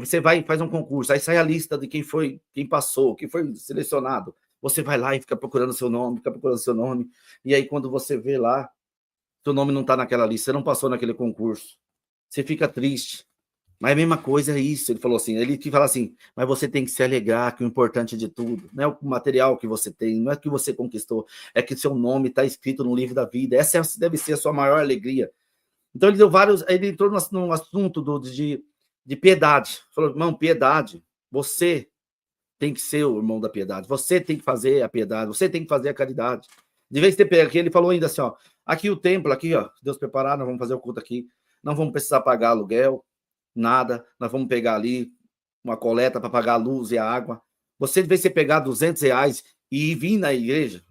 Você vai e faz um concurso, aí sai a lista de quem passou, quem foi selecionado. Você vai lá e fica procurando seu nome, e aí quando você vê lá, seu nome não está naquela lista, você não passou naquele concurso, você fica triste. Mas a mesma coisa é isso, ele falou assim, ele que fala assim, mas você tem que se alegrar, que o importante de tudo não é o material que você tem, não é que você conquistou, é que seu nome está escrito no livro da vida, essa deve ser a sua maior alegria. Então ele entrou num assunto de piedade, falou, irmão, piedade, você tem que ser o irmão da piedade, você tem que fazer a piedade, você tem que fazer a caridade. De vez em ter aqui, ele falou ainda assim, ó, aqui o templo, aqui, ó, Deus preparar, nós vamos fazer o culto aqui, não vamos precisar pagar aluguel, nada, nós vamos pegar ali uma coleta para pagar a luz e a água. Você, de vez em pegar R$200 e vir na igreja,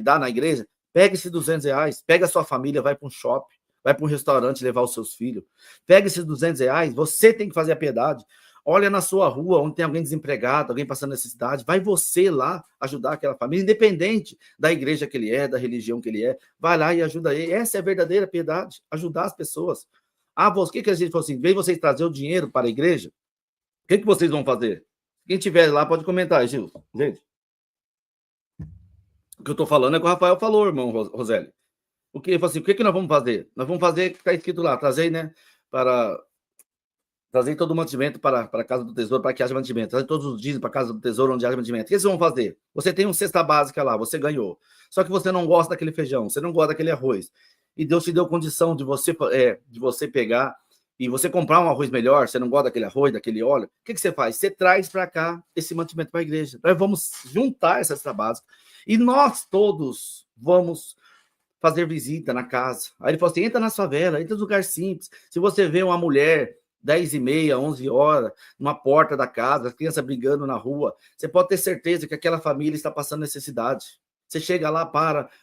dar na igreja, pega esses R$200, pega a sua família, vai para um shopping, vai para um restaurante levar os seus filhos, pega esses R$200, você tem que fazer a piedade. Olha na sua rua, onde tem alguém desempregado, alguém passando necessidade, vai você lá ajudar aquela família, independente da igreja que ele é, da religião que ele é, vai lá e ajuda ele. Essa é a verdadeira piedade, ajudar as pessoas. Ah, o que a gente falou assim, vem vocês trazer o dinheiro para a igreja, o que vocês vão fazer? Quem tiver lá pode comentar, Gilson. Gente, o que eu estou falando é o que o Rafael falou, irmão Rosélio. Ele falou assim, o que nós vamos fazer? Nós vamos fazer o que está escrito lá, trazer, né, trazer todo o mantimento para a casa do tesouro, para que haja mantimento. Trazer todos os dias para a casa do tesouro, onde haja mantimento. O que vocês vão fazer? Você tem uma cesta básica lá, você ganhou. Só que você não gosta daquele feijão, você não gosta daquele arroz. E Deus te deu condição de você pegar e você comprar um arroz melhor, você não gosta daquele arroz, daquele óleo. O que você faz? Você traz para cá esse mantimento para a igreja. Nós vamos juntar essa cesta básica e nós todos vamos fazer visita na casa. Aí ele falou assim, entra na favela, entra no lugar simples. Se você vê uma mulher 10h30, 11h, numa porta da casa, as crianças brigando na rua, você pode ter certeza que aquela família está passando necessidade. Você chega lá,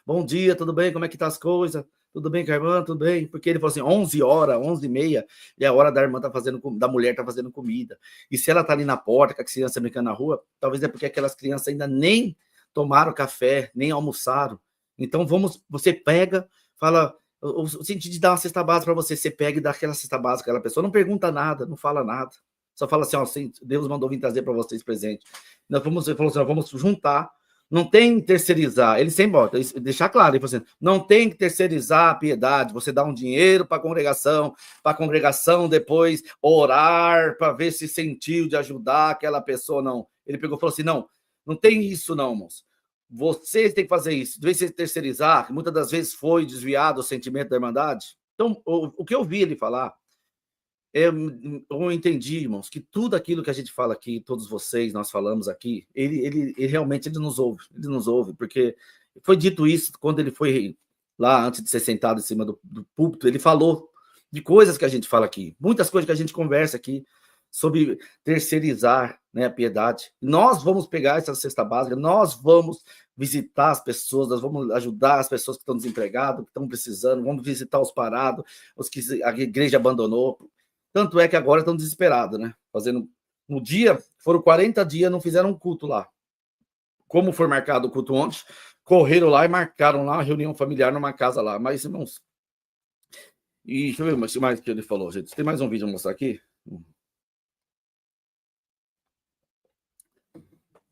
bom dia, tudo bem, como é que tá as coisas? Tudo bem com a irmã? Tudo bem? Porque ele falou assim, 11h, 11h30, é a hora da irmã da mulher tá fazendo comida. E se ela tá ali na porta, com a criança brincando na rua, talvez é porque aquelas crianças ainda nem tomaram café, nem almoçaram. Então, você pega, fala, o sentido de dar uma cesta básica para você pega e dá aquela cesta básica, aquela pessoa não pergunta nada, não fala nada. Só fala assim, ó, Deus mandou vir trazer para vocês presente. Ele falou assim, nós vamos juntar. Não tem que terceirizar, ele sempre bota, deixar claro, ele falou assim, não tem que terceirizar a piedade, você dá um dinheiro para a congregação depois orar para ver se sentiu de ajudar aquela pessoa, não. Ele pegou e falou assim, não tem isso não, moço. Vocês têm que fazer isso, de vez em terceirizar, que muitas das vezes foi desviado o sentimento da irmandade. Então, o que eu vi ele falar, eu entendi, irmãos, que tudo aquilo que a gente fala aqui, todos vocês, nós falamos aqui, ele realmente ele nos ouve, porque foi dito isso quando ele foi lá, antes de ser sentado em cima do púlpito, ele falou de coisas que a gente fala aqui, muitas coisas que a gente conversa aqui, sobre terceirizar, né, a piedade. Nós vamos pegar essa cesta básica, nós vamos visitar as pessoas, nós vamos ajudar as pessoas que estão desempregadas, que estão precisando, vamos visitar os parados, os que a igreja abandonou. Tanto é que agora estão desesperados, né? No dia, foram 40 dias, não fizeram um culto lá. Como foi marcado o culto ontem, correram lá e marcaram lá uma reunião familiar numa casa lá. Mas, irmãos, e deixa eu ver mais que ele falou, gente. Tem mais um vídeo a mostrar aqui?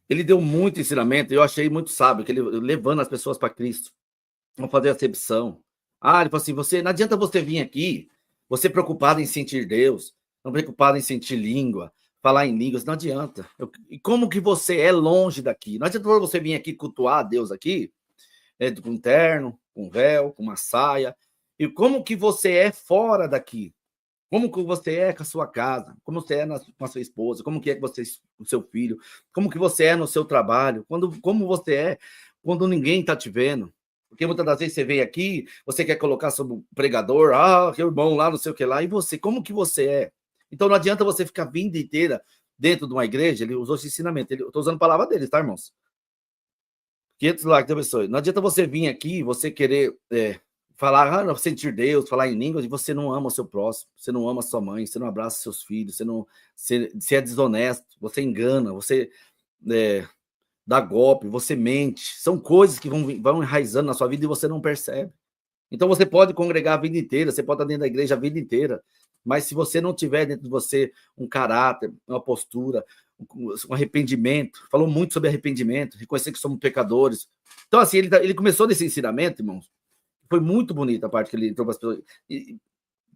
Ele deu muito ensinamento, eu achei muito sábio, que ele levando as pessoas para Cristo. Vamos fazer a acepção. Ele falou assim, não adianta você vir aqui, você preocupado em sentir Deus, não preocupado em sentir língua, falar em línguas, não adianta. E como que você é longe daqui? Não adianta você vir aqui cultuar a Deus aqui, com um terno, com um véu, com uma saia. E como que você é fora daqui? Como que você é com a sua casa? Como você é com a sua esposa? Como que é com o seu filho? Como que você é no seu trabalho? Como você é quando ninguém está te vendo? Porque muitas das vezes você vem aqui, você quer colocar sobre o pregador, que irmão lá, não sei o que lá, e você, como que você é? Então não adianta você ficar a vida inteira dentro de uma igreja, ele usou esse ensinamento, eu estou usando a palavra deles, tá, irmãos? 500 likes da pessoa. Não adianta você vir aqui, você querer falar, sentir Deus, falar em línguas, e você não ama o seu próximo, você não ama a sua mãe, você não abraça seus filhos, você é desonesto, você engana, você dá golpe, você mente, são coisas que vão enraizando na sua vida e você não percebe. Então você pode congregar a vida inteira, você pode estar dentro da igreja a vida inteira, mas se você não tiver dentro de você um caráter, uma postura, um arrependimento, falou muito sobre arrependimento, reconhecer que somos pecadores. Então assim, ele começou nesse ensinamento, irmãos, foi muito bonita a parte que ele entrou para as pessoas,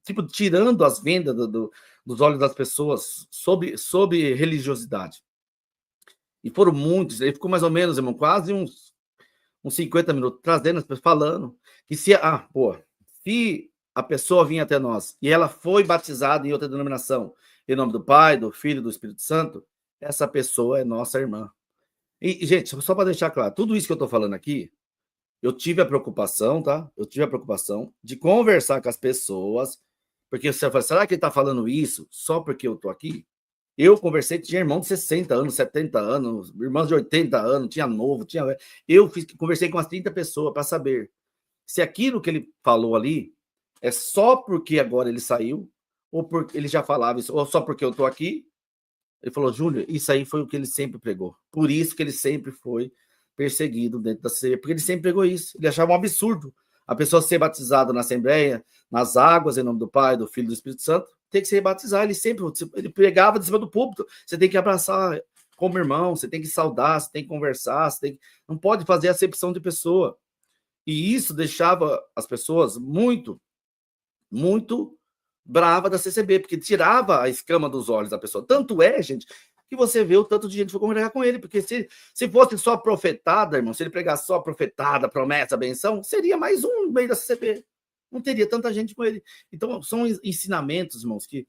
tipo, tirando as vendas dos olhos das pessoas sobre religiosidade. E foram muitos, ele ficou mais ou menos, irmão, quase uns 50 minutos, trazendo as pessoas, falando que se a pessoa vinha até nós e ela foi batizada em outra denominação, em nome do Pai, do Filho e do Espírito Santo, essa pessoa é nossa irmã. E, gente, só para deixar claro, tudo isso que eu estou falando aqui, eu tive a preocupação, tá? Eu tive a preocupação de conversar com as pessoas, porque você fala, será que ele está falando isso só porque eu estou aqui? Eu conversei, tinha irmão de 60 anos, 70 anos, irmãos de 80 anos, tinha novo, conversei com umas 30 pessoas para saber se aquilo que ele falou ali é só porque agora ele saiu, ou porque ele já falava isso, ou só porque eu estou aqui. Ele falou, Júlio, isso aí foi o que ele sempre pregou. Por isso que ele sempre foi perseguido dentro da CCB, porque ele sempre pregou isso. Ele achava um absurdo a pessoa ser batizada na Assembleia, nas águas, em nome do Pai, do Filho e do Espírito Santo, tem que se rebatizar. Ele pregava de cima do púlpito. Você tem que abraçar como irmão, você tem que saudar, você tem que conversar, não pode fazer acepção de pessoa. E isso deixava as pessoas muito, muito bravas da CCB, porque tirava a escama dos olhos da pessoa. Tanto é, gente, que você vê o tanto de gente que foi congregar com ele, porque se fosse só profetada, irmão, se ele pregasse só profetada, promessa, benção, seria mais um no meio da CCB. Não teria tanta gente com ele. Então, são ensinamentos, irmãos, que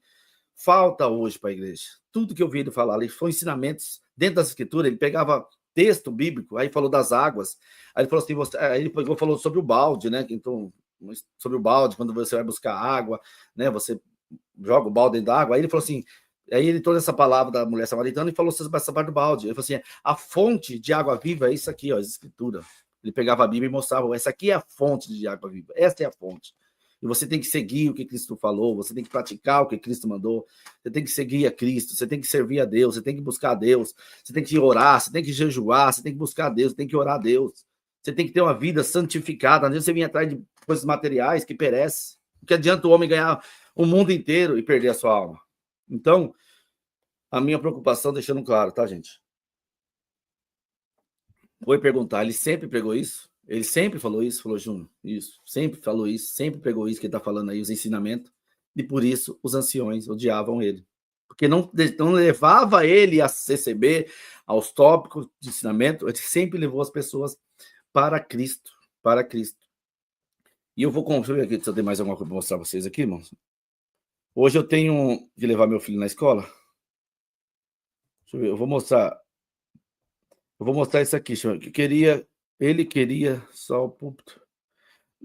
falta hoje para a igreja. Tudo que eu vi ele falar ali foram ensinamentos dentro da Escritura. Ele pegava texto bíblico, aí falou das águas, aí ele falou assim, aí ele falou sobre o balde, né? Então, sobre o balde, quando você vai buscar água, né? Você joga o balde dentro da água. Aí ele falou assim, aí ele trouxe essa palavra da mulher samaritana e falou essa parte do balde. Ele falou assim, a fonte de água viva é isso aqui, ó, as escrituras. Ele pegava a Bíblia e mostrava, essa aqui é a fonte de água viva, esta é a fonte. E você tem que seguir o que Cristo falou, você tem que praticar o que Cristo mandou, você tem que seguir a Cristo, você tem que servir a Deus, você tem que buscar a Deus, você tem que orar, você tem que jejuar, você tem que buscar a Deus, você tem que orar a Deus, você tem que ter uma vida santificada, não adianta você vir atrás de coisas materiais que perecem, o que adianta o homem ganhar o mundo inteiro e perder a sua alma. Então, a minha preocupação, deixando claro, tá, gente? Foi perguntar, ele sempre pregou isso? Ele sempre falou isso? Falou, Júnior, isso. Sempre falou isso, sempre pregou isso que ele está falando aí, os ensinamentos. E por isso os anciões odiavam ele. Porque não levava ele a receber aos tópicos de ensinamento, ele sempre levou as pessoas para Cristo. Para Cristo. E eu vou ver aqui se eu tenho mais alguma coisa para mostrar para vocês aqui, irmãos. Hoje eu tenho que levar meu filho na escola. Deixa eu ver, eu vou mostrar. Eu vou mostrar isso aqui, senhor. Ele queria só o púlpito.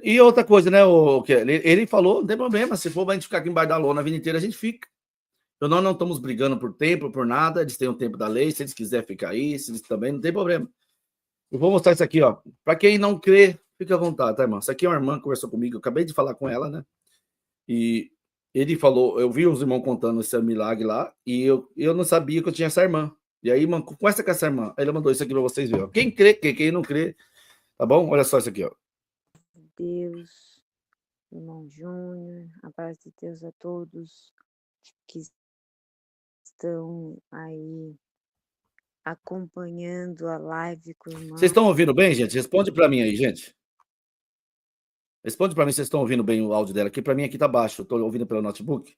E outra coisa, né? Ele falou, não tem problema, se for a gente ficar aqui embaixo da lona a vida inteira, a gente fica. Então, nós não estamos brigando por tempo, por nada. Eles têm o tempo da lei, se eles quiserem ficar aí, se eles também, não tem problema. Eu vou mostrar isso aqui, ó. Para quem não crê, fica à vontade, tá, irmão? Isso aqui é uma irmã que conversou comigo, eu acabei de falar com ela, né? E ele falou, eu vi os irmãos contando esse milagre lá, e eu não sabia que eu tinha essa irmã. E aí, mano, conversa com essa irmã. Aí ela mandou isso aqui para vocês verem. Quem crê, quem não crê, tá bom? Olha só isso aqui, ó. Deus, irmão Júnior, a paz de Deus a todos que estão aí acompanhando a live com o irmão. Vocês estão ouvindo bem, gente? Responde para mim aí, gente. Responde para mim se vocês estão ouvindo bem o áudio dela, que para mim aqui tá baixo, eu tô ouvindo pelo notebook.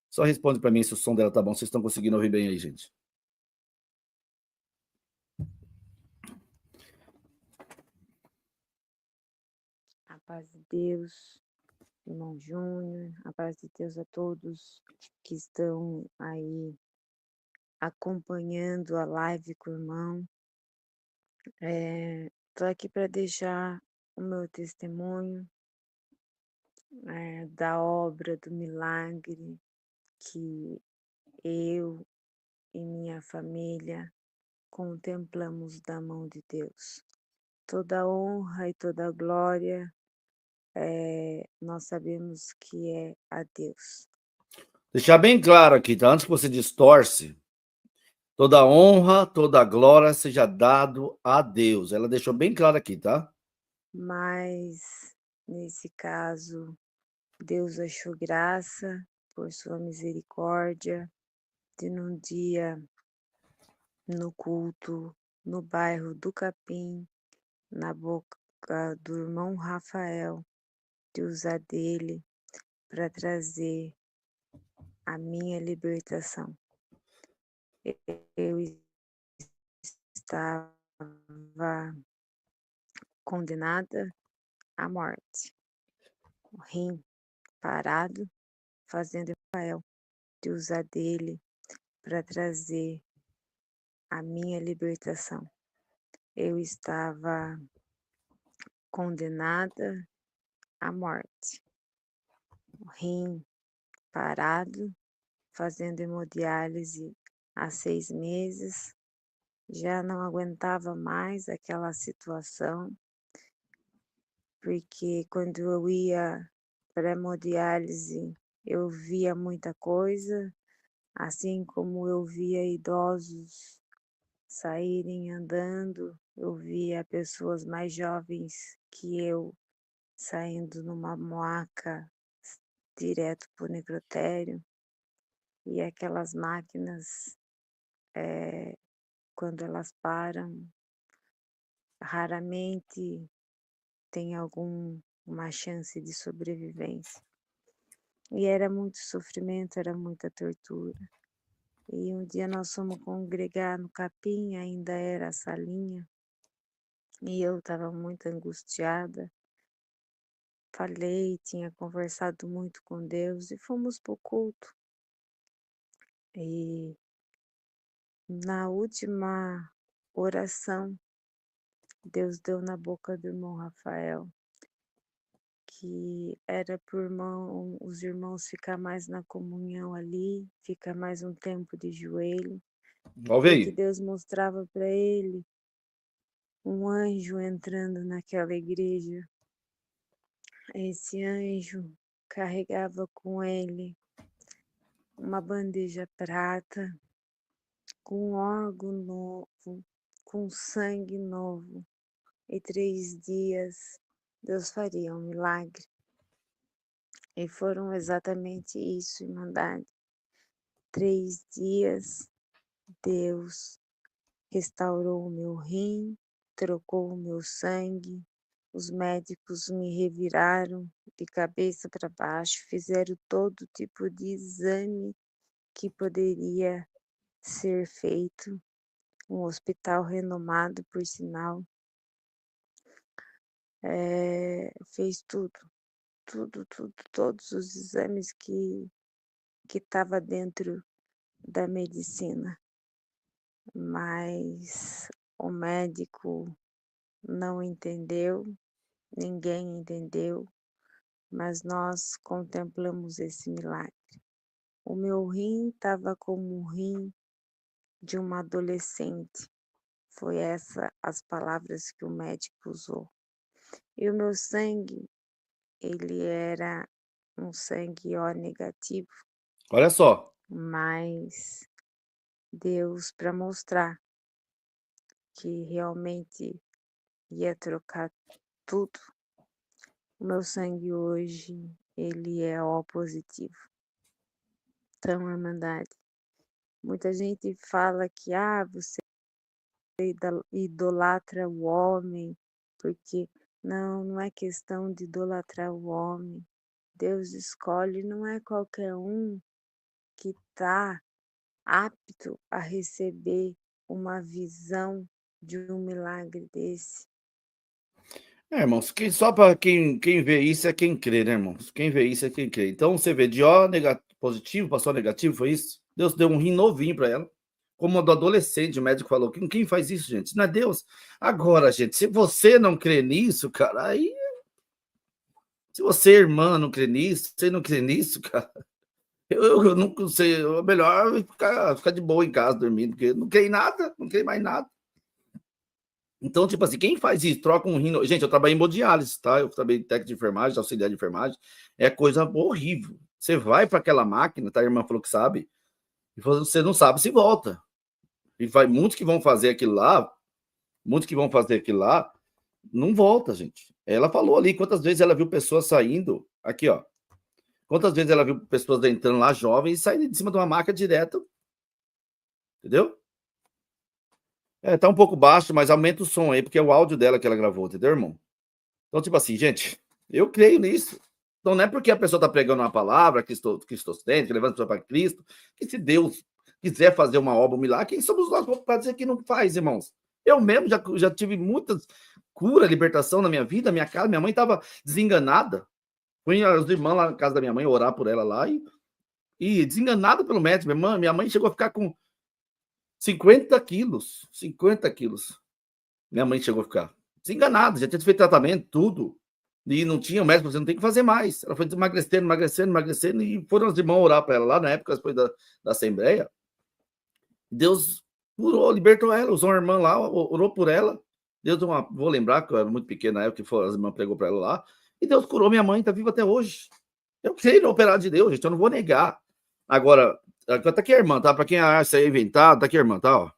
Só responde para mim se o som dela tá bom, vocês estão conseguindo ouvir bem aí, gente. A paz de Deus, irmão Júnior, a paz de Deus a todos que estão aí acompanhando a live com o irmão. Estou aqui para deixar o meu testemunho da obra, do milagre que eu e minha família contemplamos da mão de Deus. Toda honra e toda glória nós sabemos que é a Deus. Deixar bem claro aqui, tá? Antes que você distorce, toda honra, toda glória seja dado a Deus. Ela deixou bem claro aqui, tá? Mas, nesse caso, Deus achou graça, por sua misericórdia, de num dia, no culto, no bairro do Capim, na boca do irmão Rafael, de usar dele para trazer a minha libertação. Eu estava condenada à morte. O rim parado, fazendo Rafael de usar dele para trazer a minha libertação. Eu estava condenada à morte. O rim parado, fazendo hemodiálise há 6 meses, já não aguentava mais aquela situação, porque quando eu ia para a hemodiálise, eu via muita coisa, assim como eu via idosos saírem andando, eu via pessoas mais jovens que eu saindo numa moaca direto para o necrotério, e aquelas máquinas, quando elas param, raramente tem uma chance de sobrevivência. E era muito sofrimento, era muita tortura. E um dia nós fomos congregar no Capim, ainda era a salinha, e eu estava muito angustiada. Falei, tinha conversado muito com Deus e fomos para o culto. E na última oração, Deus deu na boca do irmão Rafael que era por os irmãos ficar mais na comunhão ali, ficar mais um tempo de joelho, Ouve e que aí. Deus mostrava para ele um anjo entrando naquela igreja. Esse anjo carregava com ele uma bandeja prata, com órgão novo, com sangue novo. E 3 dias Deus faria um milagre. E foram exatamente isso, Irmandade. 3 dias Deus restaurou o meu rim, trocou o meu sangue, os médicos me reviraram de cabeça para baixo, fizeram todo tipo de exame que poderia ser feito, um hospital renomado, por sinal, fez tudo, todos os exames que estava dentro da medicina, mas o médico não entendeu, ninguém entendeu, mas nós contemplamos esse milagre. O meu rim estava como o rim de uma adolescente. Foi essa as palavras que o médico usou. E o meu sangue, ele era um sangue O negativo, Olha só. mas Deus, para mostrar que realmente ia trocar tudo, o meu sangue hoje, ele é O positivo. Então, Irmandade, muita gente fala que você idolatra o homem, porque não é questão de idolatrar o homem. Deus escolhe, não é qualquer um que está apto a receber uma visão de um milagre desse. Irmãos, só para quem vê isso é quem crê, né, irmãos? Quem vê isso é quem crê. Então, você vê de O positivo, passou negativo, foi isso? Deus deu um rim novinho para ela. Como do adolescente, o médico falou. Quem faz isso, gente? Isso não é Deus. Agora, gente, se você não crê nisso, cara, aí... Se você, irmã, não crê nisso, você não crê nisso, cara, eu não sei, é melhor ficar de boa em casa, dormindo, porque não crê em nada, não crê mais em nada. Então, tipo assim, quem faz isso, troca um rim... Gente, eu trabalhei em hemodiálise, tá? Eu trabalhei em técnico de enfermagem, auxiliar de enfermagem. É coisa horrível. Você vai para aquela máquina, tá? A irmã falou que sabe, e você não sabe se volta. E vai, muitos que vão fazer aquilo lá, não volta, gente. Ela falou ali quantas vezes ela viu pessoas saindo, aqui, ó. Quantas vezes ela viu pessoas entrando lá jovens e saindo de cima de uma maca direto. Entendeu? Tá um pouco baixo, mas aumenta o som aí, porque é o áudio dela que ela gravou, entendeu, irmão? Então, tipo assim, gente, eu creio nisso. Então, não é porque a pessoa está pregando uma palavra, que estou sustento, que levanta a pessoa para Cristo, que se Deus quiser fazer uma obra, um milagre, quem somos nós para dizer que não faz, irmãos? Eu mesmo já tive muitas cura, libertação na minha vida, minha casa, minha mãe estava desenganada. Fui as irmãs lá na casa da minha mãe orar por ela lá e desenganada pelo médico. Minha mãe chegou a ficar com 50 quilos. 50 quilos. Minha mãe chegou a ficar desenganada, já tinha feito tratamento, tudo. E não tinha, o médico, você não tem que fazer mais. Ela foi emagrecendo, e foram os irmãos orar para ela lá na época, depois da Assembleia. Deus curou, libertou ela, usou uma irmã lá, orou por ela. Deus deu uma... Vou lembrar que eu era muito pequena na época, que as irmãs pregou para ela lá. E Deus curou minha mãe, tá viva até hoje. Eu creio no operado de Deus, gente, eu não vou negar. Agora, tá aqui a irmã, tá? Para quem acha isso aí inventado, tá aqui a irmã, tá? Ó.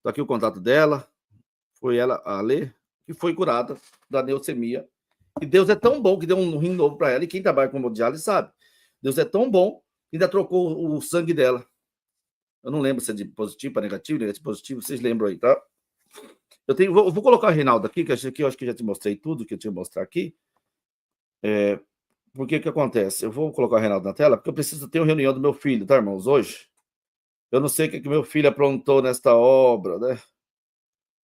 Tá aqui o contato dela. Foi ela, a Lê, que foi curada da leucemia. E Deus é tão bom que deu um rim novo para ela. E quem trabalha com hemodiálise sabe. Deus é tão bom que ainda trocou o sangue dela. Eu não lembro se é de positivo para negativo, negativo positivo. Vocês lembram aí, tá? Vou colocar o Reinaldo aqui, que eu acho que já te mostrei tudo que eu tinha que mostrar aqui. Porque o que acontece? Eu vou colocar o Reinaldo na tela, porque eu preciso ter uma reunião do meu filho, tá, irmãos? Hoje. Eu não sei o que meu filho aprontou nesta obra, né?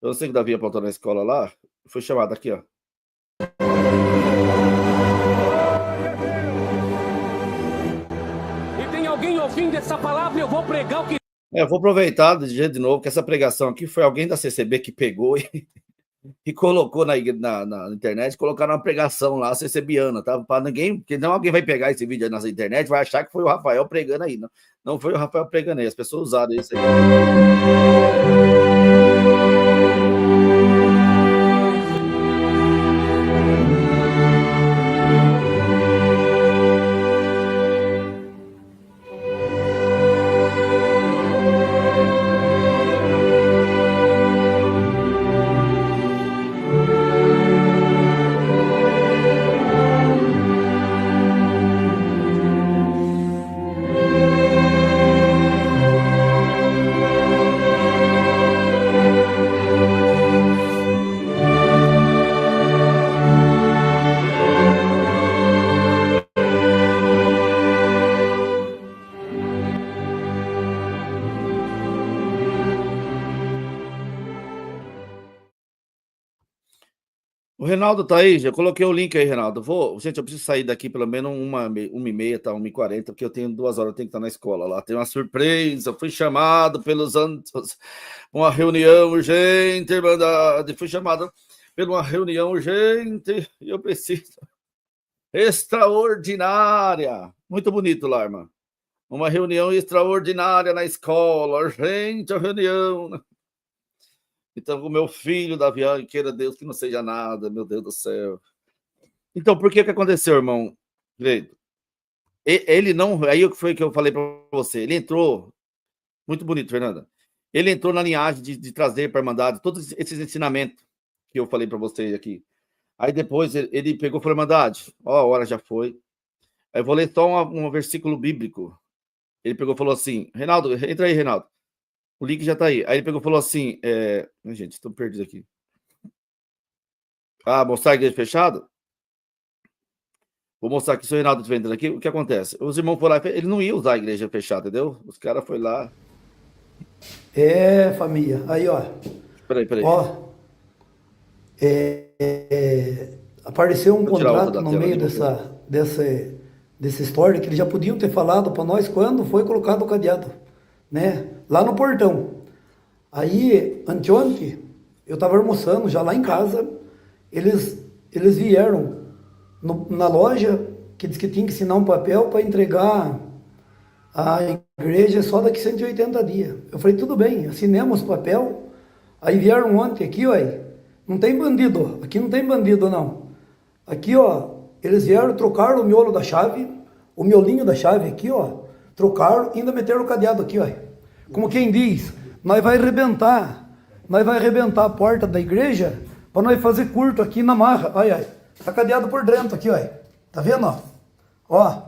Eu não sei o que o Davi aprontou na escola lá. Foi chamado aqui, ó. E tem alguém ouvindo essa palavra, eu vou pregar o que... Eu vou aproveitar de novo que essa pregação aqui foi alguém da CCB que pegou e colocou na internet, colocaram uma pregação lá, CCBiana, tá? Para ninguém, porque não alguém vai pegar esse vídeo aí na internet, vai achar que foi o Rafael pregando aí. Não foi o Rafael pregando aí, as pessoas usaram isso aí. O Reinaldo tá aí, já coloquei o link aí, Reinaldo. Gente, eu preciso sair daqui pelo menos 1h30, tá? 1h40, porque eu tenho 2 horas, eu tenho que estar na escola lá. Tem uma surpresa, fui chamado pelos uma reunião urgente, Irmandade. Fui chamado por uma reunião urgente e eu preciso. Extraordinária. Muito bonito lá, irmã. Uma reunião extraordinária na escola, urgente a reunião. Então, o meu filho, Davian, queira Deus que não seja nada, meu Deus do céu. Então, por que aconteceu, irmão? Ele não... Aí foi que eu falei para você. Ele entrou... Muito bonito, Fernanda. Ele entrou na linhagem de trazer para a Irmandade todos esses ensinamentos que eu falei para vocês aqui. Aí depois ele pegou e falou, Irmandade, a hora já foi. Aí eu vou ler só um versículo bíblico. Ele pegou e falou assim, Reinaldo, entra aí, Reinaldo. O link já tá aí. Aí ele pegou e falou assim, gente, estou perdido aqui. Mostrar a igreja fechada? Vou mostrar aqui, se o Reinaldo estiver entrando aqui, o que acontece? Os irmãos foram lá, ele não ia usar a igreja fechada, entendeu? Os caras foram lá. Família. Aí, ó. Peraí. Ó. Apareceu um contrato no meio dessa história que eles já podiam ter falado para nós quando foi colocado o cadeado, né? Lá no portão. Aí, anteontem, eu estava almoçando já lá em casa, eles vieram na loja, que diz que tinha que assinar um papel para entregar a igreja só daqui 180 dias. Eu falei, tudo bem, assinemos o papel. Aí vieram ontem aqui, ó, não tem bandido, aqui não tem bandido não. Aqui, ó, eles vieram, trocaram o miolo da chave, o miolinho da chave aqui, ó, trocaram e ainda meteram o cadeado aqui, ó. Como quem diz, nós vai arrebentar a porta da igreja para nós fazer curto aqui na marra. Olha, tá cadeado por dentro aqui, ó. Tá vendo, ó?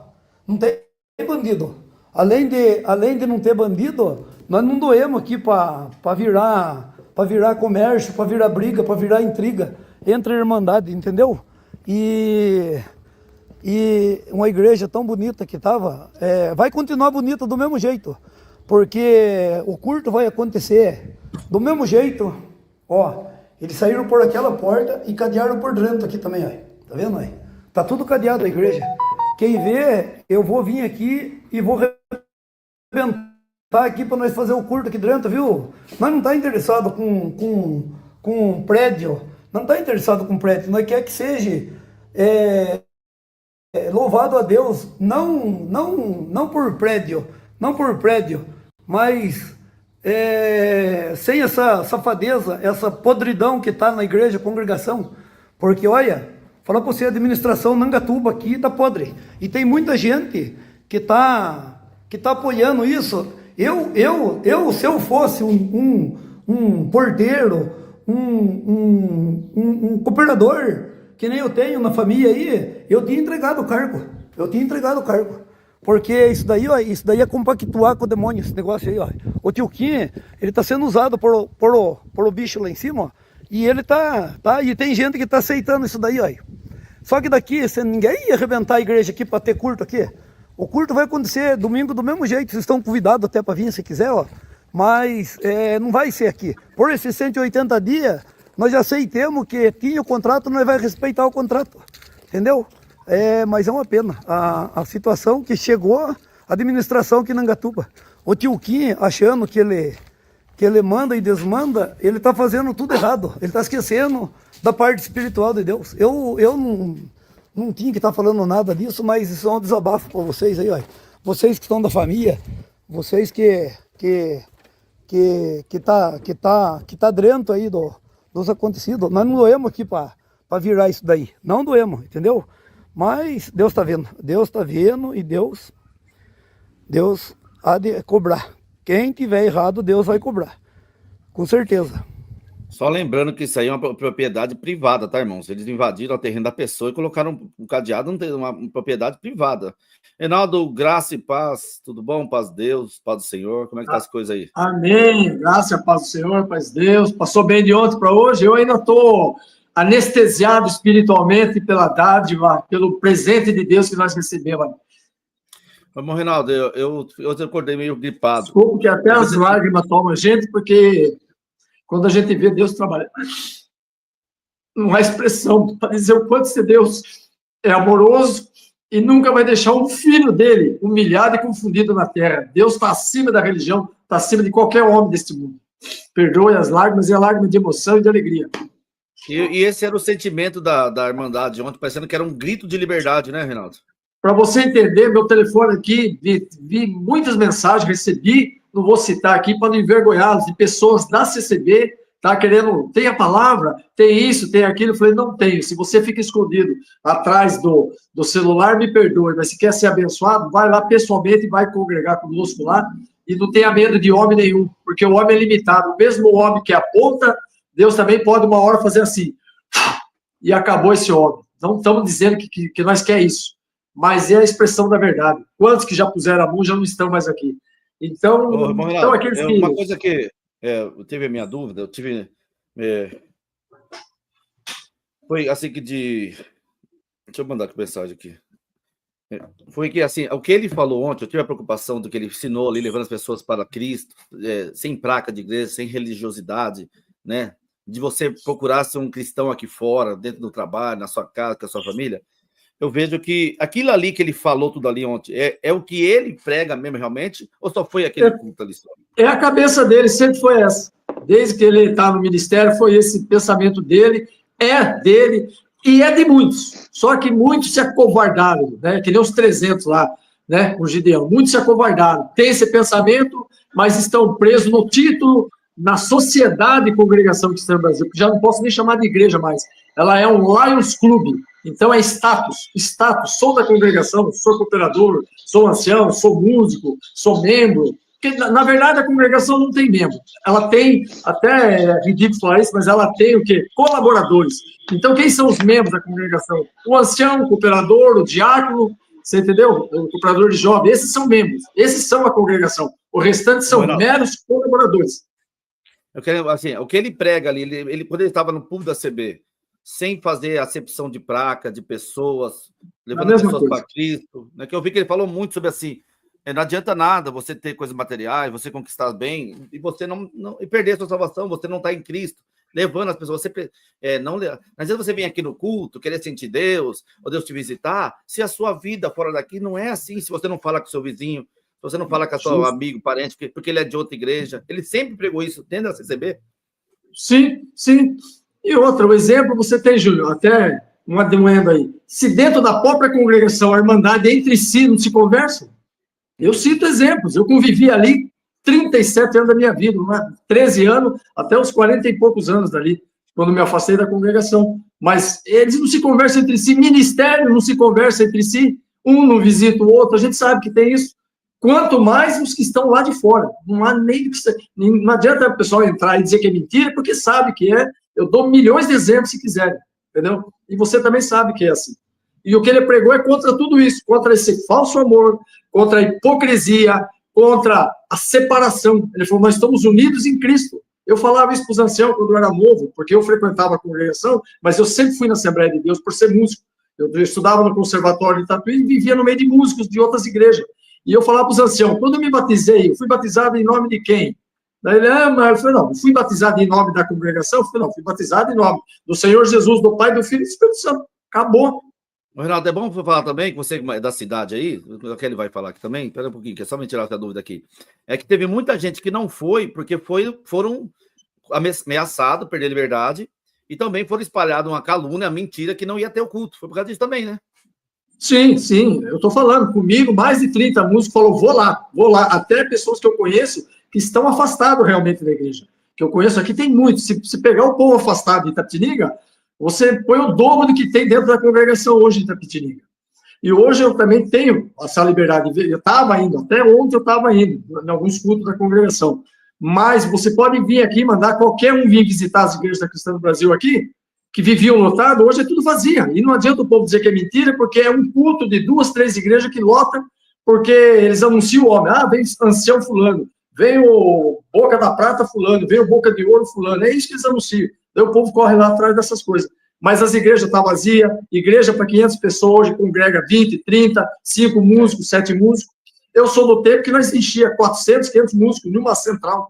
Não tem bandido. Além de não ter bandido, nós não doemos aqui para virar comércio, para virar briga, para virar intriga entre a Irmandade, entendeu? E uma igreja tão bonita que estava, vai continuar bonita do mesmo jeito, porque o culto vai acontecer do mesmo jeito, ó. Eles saíram por aquela porta e cadearam por dentro aqui também, ó. Tá vendo aí? Tá tudo cadeado a igreja. Quem vê, eu vou vir aqui e vou arrebentar aqui para nós fazer o culto aqui dentro, viu? Nós não tá interessado com prédio, não tá interessado com prédio, nós quer que seja louvado a Deus, não por prédio, mas sem essa safadeza, essa podridão que está na igreja, congregação, porque olha, falar para você, a administração Nangatuba aqui está podre, e tem muita gente que tá apoiando isso. Eu se eu fosse um porteiro, um cooperador, que nem eu tenho na família aí, eu tinha entregado o cargo, porque isso daí é compactuar com o demônio, esse negócio aí, ó. O tio Kim, ele tá sendo usado por o bicho lá em cima, ó, e ele e tem gente que tá aceitando isso daí, ó. Só que daqui, ninguém ia arrebentar a igreja aqui para ter culto aqui. O culto vai acontecer domingo do mesmo jeito, vocês estão convidados até para vir se quiser, ó. Mas não vai ser aqui. Por esses 180 dias, nós já aceitamos que tinha o contrato, nós vamos respeitar o contrato, entendeu? Mas é uma pena a situação que chegou a administração aqui em Nangatuba. O tio Kim achando que que ele manda e desmanda, ele está fazendo tudo errado. Ele está esquecendo da parte espiritual de Deus. Eu não tinha que estar falando nada disso, mas isso é um desabafo para vocês aí, ó. Vocês que estão da família, vocês que tá dentro aí dos acontecidos. Nós não doemos aqui para virar isso daí. Não doemos, entendeu? Mas Deus está vendo. Deus está vendo e Deus há de cobrar. Quem tiver errado, Deus vai cobrar. Com certeza. Só lembrando que isso aí é uma propriedade privada, tá, irmãos? Eles invadiram o terreno da pessoa e colocaram um cadeado uma propriedade privada. Reinaldo, graça e paz, tudo bom? Paz de Deus, paz do Senhor, como é que tá as coisas aí? Amém, graça e a paz do Senhor, paz de Deus. Passou bem de ontem para hoje, eu ainda estou anestesiado espiritualmente pela dádiva, pelo presente de Deus que nós recebemos. Vamos, Reinaldo, eu acordei meio gripado. Desculpa que até as lágrimas tomam a gente, porque quando a gente vê Deus trabalhando, não há expressão para dizer o quanto esse Deus é amoroso e nunca vai deixar um filho dele humilhado e confundido na terra. Deus está acima da religião, está acima de qualquer homem deste mundo. Perdoe as lágrimas, e a lágrima de emoção e de alegria. E esse era o sentimento da Irmandade ontem, parecendo que era um grito de liberdade, né, Reinaldo? Para você entender, meu telefone aqui, vi muitas mensagens, recebi, não vou citar aqui para não envergonhá-los, de pessoas da CCB, tá querendo, tem a palavra, tem isso, tem aquilo. Eu falei, não tenho. Se você fica escondido atrás do celular, me perdoe, mas se quer ser abençoado, vai lá pessoalmente e vai congregar conosco lá, e não tenha medo de homem nenhum, porque o homem é limitado. O mesmo homem que aponta, Deus também pode uma hora fazer assim, e acabou esse homem. Não estamos dizendo que nós quer isso, mas é a expressão da verdade. Quantos que já puseram a mão já não estão mais aqui? Então, então aqueles que... Uma coisa que eu tive a minha dúvida, foi assim que deixa eu mandar aqui mensagem aqui. Foi que, assim, o que ele falou ontem, eu tive a preocupação do que ele ensinou ali, levando as pessoas para Cristo, sem placa de igreja, sem religiosidade, né? De você procurar ser um cristão aqui fora, dentro do trabalho, na sua casa, com a sua família. Eu vejo que aquilo ali que ele falou tudo ali ontem, é o que ele prega mesmo realmente, ou só foi aquele culto ali? É a cabeça dele, sempre foi essa. Desde que ele está no ministério, foi esse pensamento dele, é dele e é de muitos. Só que muitos se acovardaram, né? Que nem os 300 lá, né? O Gideão. Muitos se acovardaram. Tem esse pensamento, mas estão presos no título, na sociedade e congregação cristã no Brasil, que já não posso nem chamar de igreja mais. Ela é um Lions Club. Então é status, sou da congregação, sou cooperador, sou ancião, sou músico, sou membro. Porque, na verdade, a congregação não tem membro. Ela tem, até é ridículo falar isso, mas ela tem o quê? Colaboradores. Então, quem são os membros da congregação? O ancião, o cooperador, o diácono, você entendeu? O cooperador de jovem, esses são membros. Esses são a congregação. O restante são meros colaboradores. Eu quero, assim, o que ele prega ali, ele quando ele estava no púlpito da CB, sem fazer acepção de placa, de pessoas, levando as pessoas para Cristo, né? Que eu vi que ele falou muito sobre assim, não adianta nada você ter coisas materiais, você conquistar bem, e você não e perder a sua salvação, você não está em Cristo, levando as pessoas, você às vezes você vem aqui no culto, querer sentir Deus, ou Deus te visitar, se a sua vida fora daqui não é assim, se você não fala com o seu vizinho, se você não fala com o seu amigo, parente, porque ele é de outra igreja, ele sempre pregou isso, tendo a CCB? Sim, sim. E outro exemplo, você tem, Júlio, até um adendo aí. Se dentro da própria congregação, a irmandade entre si não se conversam, eu cito exemplos. Eu convivi ali 37 anos da minha vida, 13 anos até os 40 e poucos anos dali, quando me afastei da congregação. Mas eles não se conversam entre si, ministério não se conversa entre si, um não visita o outro, a gente sabe que tem isso. Quanto mais os que estão lá de fora. Não há nem... Não adianta o pessoal entrar e dizer que é mentira, porque sabe que é. Eu dou milhões de exemplos se quiserem, entendeu? E você também sabe que é assim. E o que ele pregou é contra tudo isso, contra esse falso amor, contra a hipocrisia, contra a separação. Ele falou, nós estamos unidos em Cristo. Eu falava isso para os anciãos quando eu era novo, porque eu frequentava a congregação, mas eu sempre fui na Assembleia de Deus por ser músico. Eu estudava no Conservatório de Tatuí e vivia no meio de músicos de outras igrejas. E eu falava para os anciãos, quando eu me batizei, eu fui batizado em nome de quem? Daí ele, mas eu falei, não fui batizado em nome da congregação? Eu falei, não, fui batizado em nome do Senhor Jesus, do Pai, do Filho e do Espírito Santo. Acabou. Renato, é bom falar também, que você é da cidade aí, o que ele vai falar aqui também, espera um pouquinho, que é só me tirar essa dúvida aqui. É que teve muita gente que não foi, porque foram ameaçados, perder a liberdade, e também foram espalhados uma calúnia, mentira, que não ia ter o culto. Foi por causa disso também, né? Sim, sim, eu estou falando, comigo mais de 30 músicos falou, vou lá, até pessoas que eu conheço que estão afastados realmente da igreja, que eu conheço aqui tem muitos, se pegar o povo afastado de Itapetininga, você põe o dobro do que tem dentro da congregação hoje em Itapetininga. E hoje eu também tenho essa liberdade, eu estava indo, até ontem eu estava indo, em alguns cultos da congregação, mas você pode vir aqui, mandar qualquer um vir visitar as igrejas da Cristã do Brasil aqui, que viviam lotado, hoje é tudo vazia. E não adianta o povo dizer que é mentira, porque é um culto de 2, 3 igrejas que lotam, porque eles anunciam o homem. Ah, vem ancião fulano, vem o boca da prata fulano, vem o boca de ouro fulano. É isso que eles anunciam. Daí o povo corre lá atrás dessas coisas. Mas as igrejas estão vazias, igreja para 500 pessoas, hoje congrega 20, 30, 5 músicos, 7 músicos. Eu sou do tempo que nós enchia 400, 500 músicos numa central.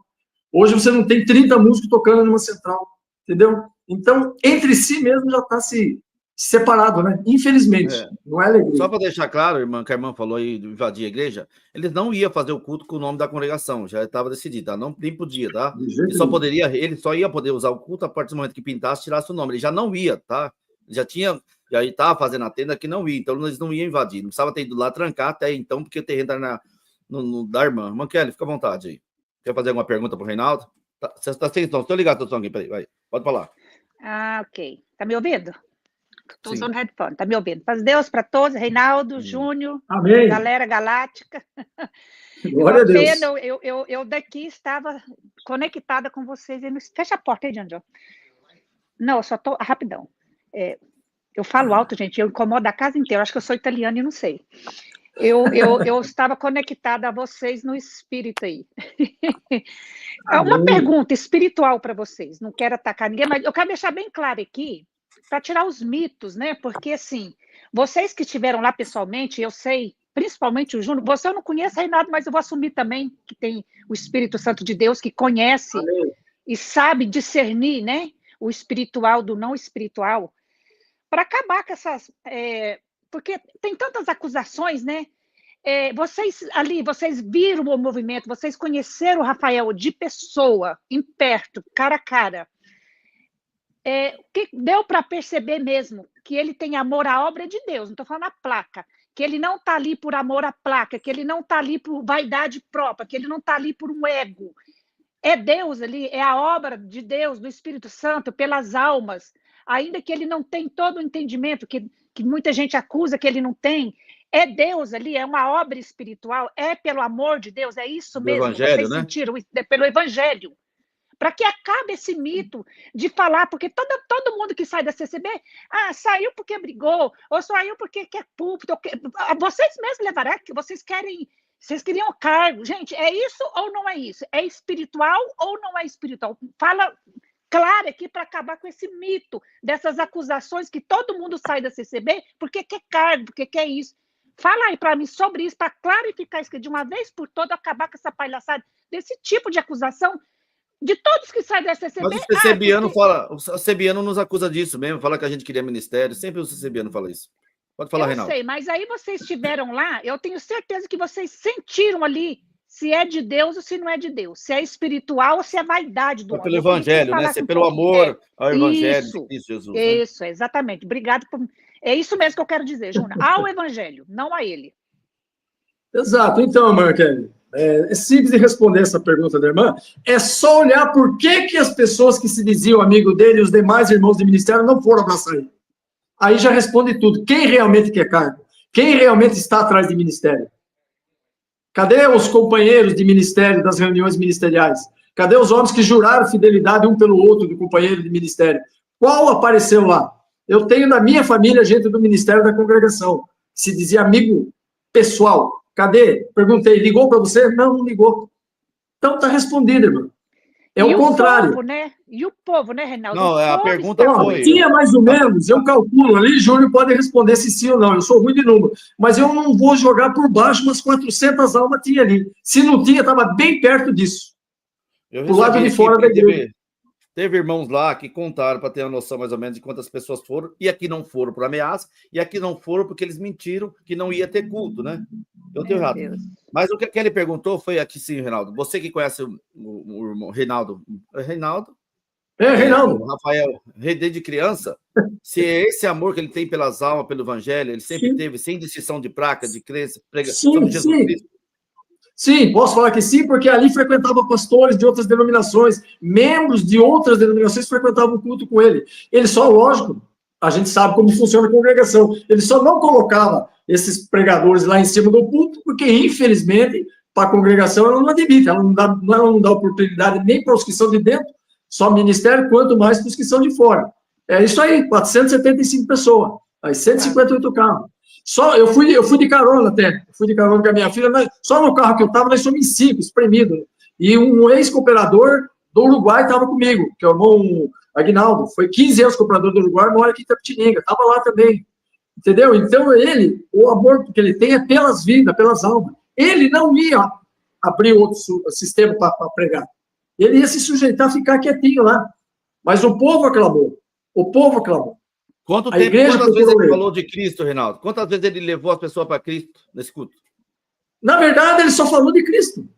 Hoje você não tem 30 músicos tocando numa central, entendeu? Então, entre si mesmo já está se separado, né? Infelizmente, não é alegria. Só para deixar claro, irmã, que a irmã falou aí de invadir a igreja, eles não iam fazer o culto com o nome da congregação, já estava decidido, tá? Não, nem podia, tá? Ele só ia poder usar o culto a partir do momento que pintasse, tirasse o nome. Ele já não ia, tá? Já estava fazendo a tenda que não ia, então eles não iam invadir. Não precisava ter ido lá trancar até então, porque o terreno era da irmã. Irmã Kelly, fica à vontade aí. Quer fazer alguma pergunta para o Reinaldo? Você está sem som, estou ligado o som aqui, peraí, vai. Pode falar. Ah, ok. Tá me ouvindo? Estou usando headphone, tá me ouvindo? Paz de Deus para todos, Reinaldo, Júnior, Amém. galera galáctica. Glória a Deus. Eu daqui estava conectada com vocês. Fecha a porta aí, Janjo. Não, eu só estou... Rapidão. Eu falo alto, gente, eu incomodo a casa inteira. Eu acho que eu sou italiana e não sei. Eu estava conectada a vocês no espírito aí. É uma pergunta espiritual para vocês. Não quero atacar ninguém, mas eu quero deixar bem claro aqui, para tirar os mitos, né? Porque, assim, vocês que estiveram lá pessoalmente, eu sei, principalmente o Júnior, você eu não conheço, Reinaldo, mas eu vou assumir também que tem o Espírito Santo de Deus, que conhece e sabe discernir, né? O espiritual do não espiritual, para acabar com essas... porque tem tantas acusações, né? Vocês viram o movimento, vocês conheceram o Rafael de pessoa, em perto, cara a cara. Que deu para perceber mesmo que ele tem amor à obra de Deus, não estou falando a placa, que ele não está ali por amor à placa, que ele não está ali por vaidade própria, que ele não está ali por um ego. É Deus ali, é a obra de Deus, do Espírito Santo, pelas almas, ainda que ele não tenha todo o entendimento, que muita gente acusa que ele não tem. É Deus ali, é uma obra espiritual, é pelo amor de Deus, é isso mesmo. Evangelho, vocês né? Sentiram, pelo Evangelho. Para que acabe esse mito de falar, porque todo mundo que sai da CCB, saiu porque brigou, ou saiu porque quer púlpito, vocês mesmos levarão, que vocês queriam cargo. Gente, é isso ou não é isso? É espiritual ou não é espiritual? Fala claro aqui para acabar com esse mito, dessas acusações que todo mundo sai da CCB porque quer cargo, porque quer isso. Fala aí para mim sobre isso, para clarificar isso, que de uma vez por todas acabar com essa palhaçada, desse tipo de acusação, de todos que saem da CCB. Mas o CCBiano fala, o CCBiano nos acusa disso mesmo, fala que a gente queria ministério, sempre o CCBiano fala isso. Pode falar, Reinaldo. Eu sei, mas aí vocês estiveram lá, eu tenho certeza que vocês sentiram ali se é de Deus ou se não é de Deus, se é espiritual ou se é vaidade do homem. Pelo Evangelho, né? Se é pelo amor ao Evangelho de Cristo Jesus. Isso, exatamente. Obrigado por... É isso mesmo que eu quero dizer, Júnior. Ao Evangelho, não a ele. Exato. Então, irmã Kelly, é simples de responder essa pergunta da irmã. É só olhar por que as pessoas que se diziam amigo dele e os demais irmãos de ministério não foram abraçar ele. Aí já responde tudo. Quem realmente quer cargo? Quem realmente está atrás de ministério? Cadê os companheiros de ministério das reuniões ministeriais? Cadê os homens que juraram fidelidade um pelo outro do companheiro de ministério? Qual apareceu lá? Eu tenho na minha família gente do ministério da congregação, que se dizia amigo pessoal. Cadê? Perguntei, ligou para você? Não ligou. Então está respondido, irmão. É o contrário. Povo, né? E o povo, né, Reinaldo? Não, a pergunta foi... Tinha mais ou menos, eu calculo ali, Júnior pode responder se sim ou não, eu sou ruim de número, mas eu não vou jogar por baixo, umas 400 almas tinha ali. Se não tinha, estava bem perto disso. Do lado de fora da igreja. Teve irmãos lá que contaram para ter uma noção mais ou menos de quantas pessoas foram, e aqui não foram por ameaça, e aqui não foram porque eles mentiram que não ia ter culto, né? Eu tenho Meu errado. Deus. Mas o que ele perguntou foi aqui sim, Reinaldo. Você que conhece o irmão Reinaldo. Reinaldo? Reinaldo. O Rafael, desde criança, se é esse amor que ele tem pelas almas, pelo evangelho, ele sempre teve, sem distinção de placa, de crença, sobre Jesus Cristo. Sim, posso falar que sim, porque ali frequentava pastores de outras denominações, membros de outras denominações frequentavam o culto com ele. Ele só, lógico, a gente sabe como funciona a congregação, ele só não colocava esses pregadores lá em cima do púlpito, porque, infelizmente, para a congregação ela não admite, ela não dá oportunidade nem para os que são de dentro, só ministério, quanto mais para os que são de fora. É isso aí, 475 pessoas, aí 158 carros. Só, eu fui de carona até, fui de carona com a minha filha, mas só no carro que eu estava, nós somos em 5, espremidos. E um ex-cooperador do Uruguai estava comigo, que é o irmão Aguinaldo, foi 15 anos cooperador do Uruguai, mora aqui em Itapetininga, estava lá também, entendeu? Então ele, o amor que ele tem é pelas vidas, pelas almas. Ele não ia abrir outro sistema para pregar, ele ia se sujeitar a ficar quietinho lá, mas o povo aclamou, Quantas vezes ele falou de Cristo, Reinaldo? Quantas vezes ele levou as pessoas para Cristo nesse culto? Na verdade, ele só falou de Cristo.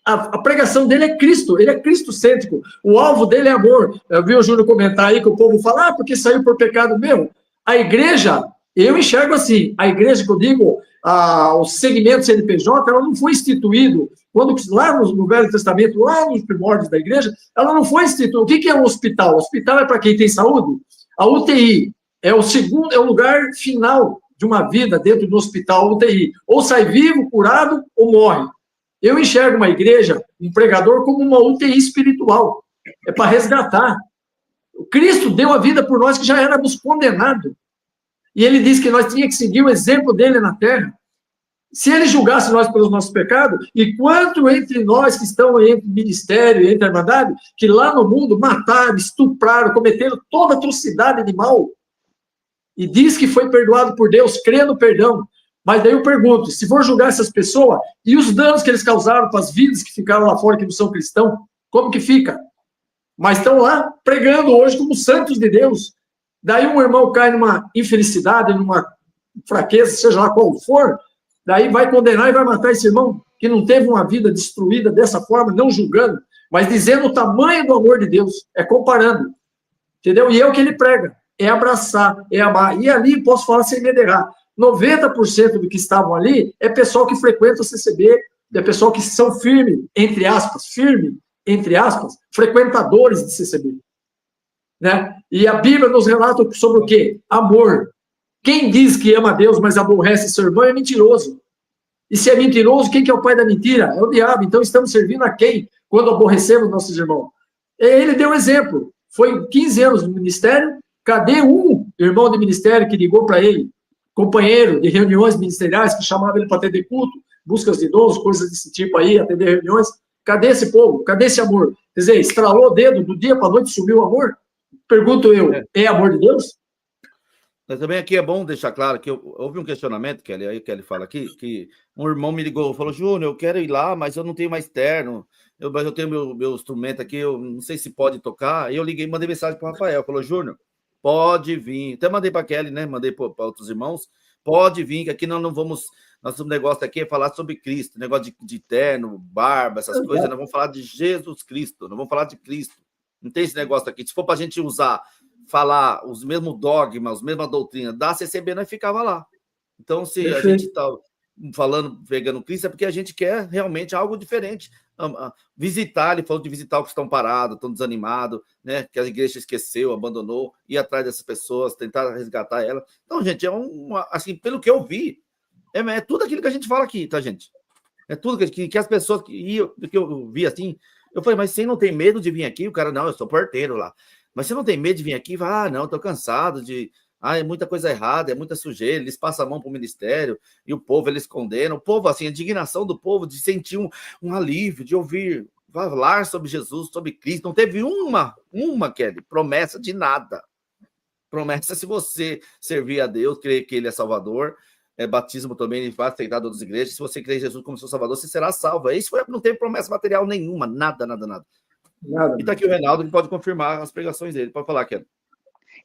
A pregação dele é Cristo, ele é cristocêntrico. O alvo dele é amor. Eu vi o Júnior comentar aí que o povo fala, porque saiu por pecado meu. A igreja, eu enxergo assim, a igreja que eu digo, o segmento CNPJ, ela não foi instituído, quando lá no Velho Testamento, lá nos primórdios da igreja, ela não foi instituída. O que é um hospital? O hospital é para quem tem saúde? A UTI é o lugar final de uma vida dentro do hospital, a UTI. Ou sai vivo, curado, ou morre. Eu enxergo uma igreja, um pregador, como uma UTI espiritual. É para resgatar. O Cristo deu a vida por nós que já éramos condenados. E ele disse que nós tínhamos que seguir o exemplo dele na terra. Se ele julgasse nós pelos nossos pecados, e quanto entre nós que estão entre ministério e entre a irmandade, que lá no mundo mataram, estupraram, cometeram toda atrocidade de mal, e diz que foi perdoado por Deus, crê no perdão. Mas daí eu pergunto, se for julgar essas pessoas, e os danos que eles causaram para as vidas que ficaram lá fora, que não são cristãos, como que fica? Mas estão lá pregando hoje como santos de Deus. Daí um irmão cai numa infelicidade, numa fraqueza, seja lá qual for, daí vai condenar e vai matar esse irmão que não teve uma vida destruída dessa forma, não julgando, mas dizendo o tamanho do amor de Deus, é comparando, entendeu? E é o que ele prega, é abraçar, é amar. E ali, posso falar sem me errar, 90% do que estavam ali é pessoal que frequenta o CCB, é pessoal que são firme, entre aspas, frequentadores de CCB. Né? E a Bíblia nos relata sobre o quê? Amor. Quem diz que ama a Deus, mas aborrece seu irmão, é mentiroso. E se é mentiroso, quem que é o pai da mentira? É o diabo. Então estamos servindo a quem quando aborrecemos nossos irmãos? Ele deu exemplo. Foi 15 anos no ministério. Cadê um irmão de ministério que ligou para ele, companheiro de reuniões ministeriais, que chamava ele para atender culto, buscas de idosos, coisas desse tipo aí, atender reuniões? Cadê esse povo? Cadê esse amor? Quer dizer, estralou o dedo do dia para a noite, sumiu o amor? Pergunto eu, é amor de Deus? Mas também aqui é bom deixar claro que houve um questionamento, Kelly, aí que ele fala aqui, que um irmão me ligou, falou, Júnior, eu quero ir lá, mas eu não tenho mais terno, mas eu tenho meu instrumento aqui, eu não sei se pode tocar. Aí eu liguei, mandei mensagem para o Rafael, falou, Júnior, pode vir. Até mandei para a Kelly, né? Mandei para outros irmãos, pode vir, que aqui nós não vamos, nosso negócio aqui é falar sobre Cristo, negócio de terno, barba, essas coisas, nós vamos falar de Jesus Cristo, nós vamos falar de Cristo. Não tem esse negócio aqui. Se for para a gente falar os mesmos dogmas, as mesmas doutrinas da CCB, nós ficava lá. Então, se a gente está falando, pegando Cristo, é porque a gente quer realmente algo diferente. Visitar, ele falou de visitar os que estão parados, estão desanimados, né? Que a igreja esqueceu, abandonou, ir atrás dessas pessoas, tentar resgatar elas. Então, gente, assim, pelo que eu vi, é tudo aquilo que a gente fala aqui, tá, gente? É tudo que as pessoas que eu vi assim. Eu falei, mas você não tem medo de vir aqui? O cara, não, eu sou porteiro lá. Mas você não tem medo de vir aqui? Não, estou cansado de... é muita coisa errada, é muita sujeira, eles passam a mão para o ministério e o povo, eles condenam. O povo, assim, a indignação do povo de sentir um alívio, de ouvir falar sobre Jesus, sobre Cristo. Não teve uma, Kelly, promessa de nada. Promessa se você servir a Deus, crer que Ele é Salvador, batismo também, ele vai aceitar todas as igrejas. Se você crer em Jesus como seu Salvador, você será salvo. Isso não teve promessa material nenhuma, nada. Nada. E tá aqui o Reinaldo, que pode confirmar as pregações dele. Pode falar, Ken.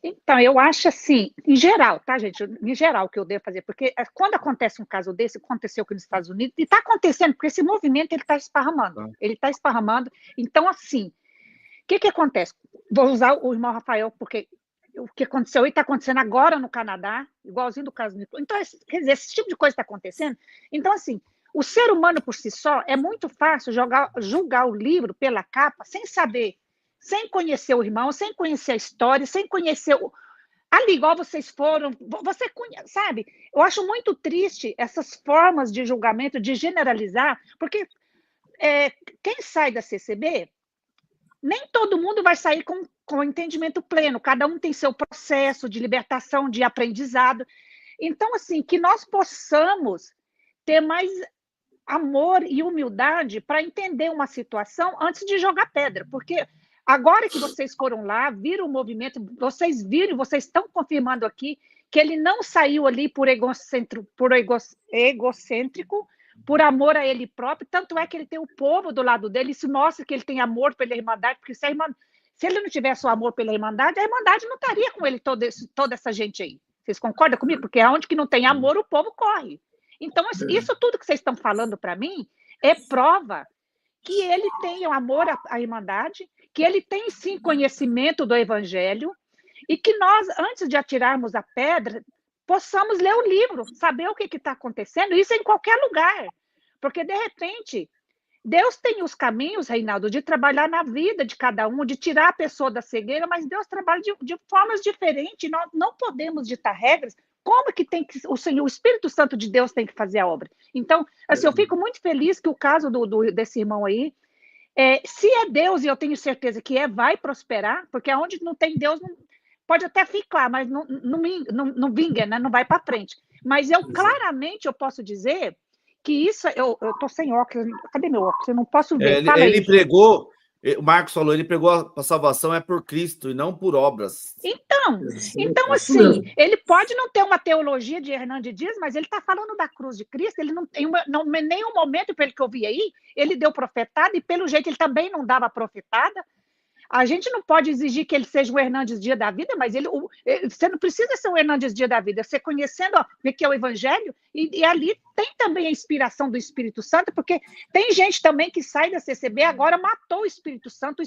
Então, eu acho assim, em geral, tá, gente? Em geral, o que eu devo fazer, porque quando acontece um caso desse, aconteceu aqui nos Estados Unidos, e está acontecendo, porque esse movimento ele está esparramando. Ele está esparramando. Então, assim, o que acontece? Vou usar o irmão Rafael, porque o que aconteceu e está acontecendo agora no Canadá, igualzinho do caso do... Então, quer dizer, esse tipo de coisa está acontecendo. Então, assim, o ser humano por si só, é muito fácil julgar o livro pela capa, sem saber, sem conhecer o irmão, sem conhecer a história, sem conhecer ali, igual vocês foram, você conhece, sabe? Eu acho muito triste essas formas de julgamento, de generalizar, porque quem sai da CCB, nem todo mundo vai sair com entendimento pleno, cada um tem seu processo de libertação, de aprendizado. Então, assim, que nós possamos ter mais amor e humildade para entender uma situação antes de jogar pedra, porque agora que vocês foram lá, viram o movimento, vocês viram, vocês estão confirmando aqui que ele não saiu ali por egocêntrico, por amor a ele próprio, tanto é que ele tem o povo do lado dele, isso mostra que ele tem amor pela Irmandade, porque se ele não tivesse o amor pela Irmandade, a Irmandade não estaria com ele, toda essa gente aí. Vocês concordam comigo? Porque onde que não tem amor, o povo corre. Então, isso tudo que vocês estão falando para mim é prova que ele tem o amor à Irmandade, que ele tem, sim, conhecimento do Evangelho, e que nós, antes de atirarmos a pedra, possamos ler o livro, saber o que está acontecendo, isso em qualquer lugar. Porque, de repente, Deus tem os caminhos, Reinaldo, de trabalhar na vida de cada um, de tirar a pessoa da cegueira, mas Deus trabalha de formas diferentes, nós não podemos ditar regras. Como que tem que o Senhor, o Espírito Santo de Deus tem que fazer a obra? Então, assim, eu fico muito feliz que o caso desse irmão aí, se é Deus, e eu tenho certeza que vai prosperar, porque onde não tem Deus, pode até ficar, mas não vinga, né? Não vai para frente. Mas claramente eu posso dizer que isso, eu estou sem óculos, cadê meu óculos? Eu não posso ver. Ele pregou, o Marcos falou, ele pregou a salvação é por Cristo e não por obras. Então assim, ele pode não ter uma teologia de Hernandes Dias, mas ele está falando da cruz de Cristo, ele não tem nenhum momento, pelo que eu vi aí, ele deu profetada, e pelo jeito ele também não dava profetada. A gente não pode exigir que ele seja o Hernandes Dias da vida, mas você não precisa ser o Hernandes Dias da vida, você conhecendo o que é o Evangelho, e ali tem também a inspiração do Espírito Santo, porque tem gente também que sai da CCB, agora matou o Espírito Santo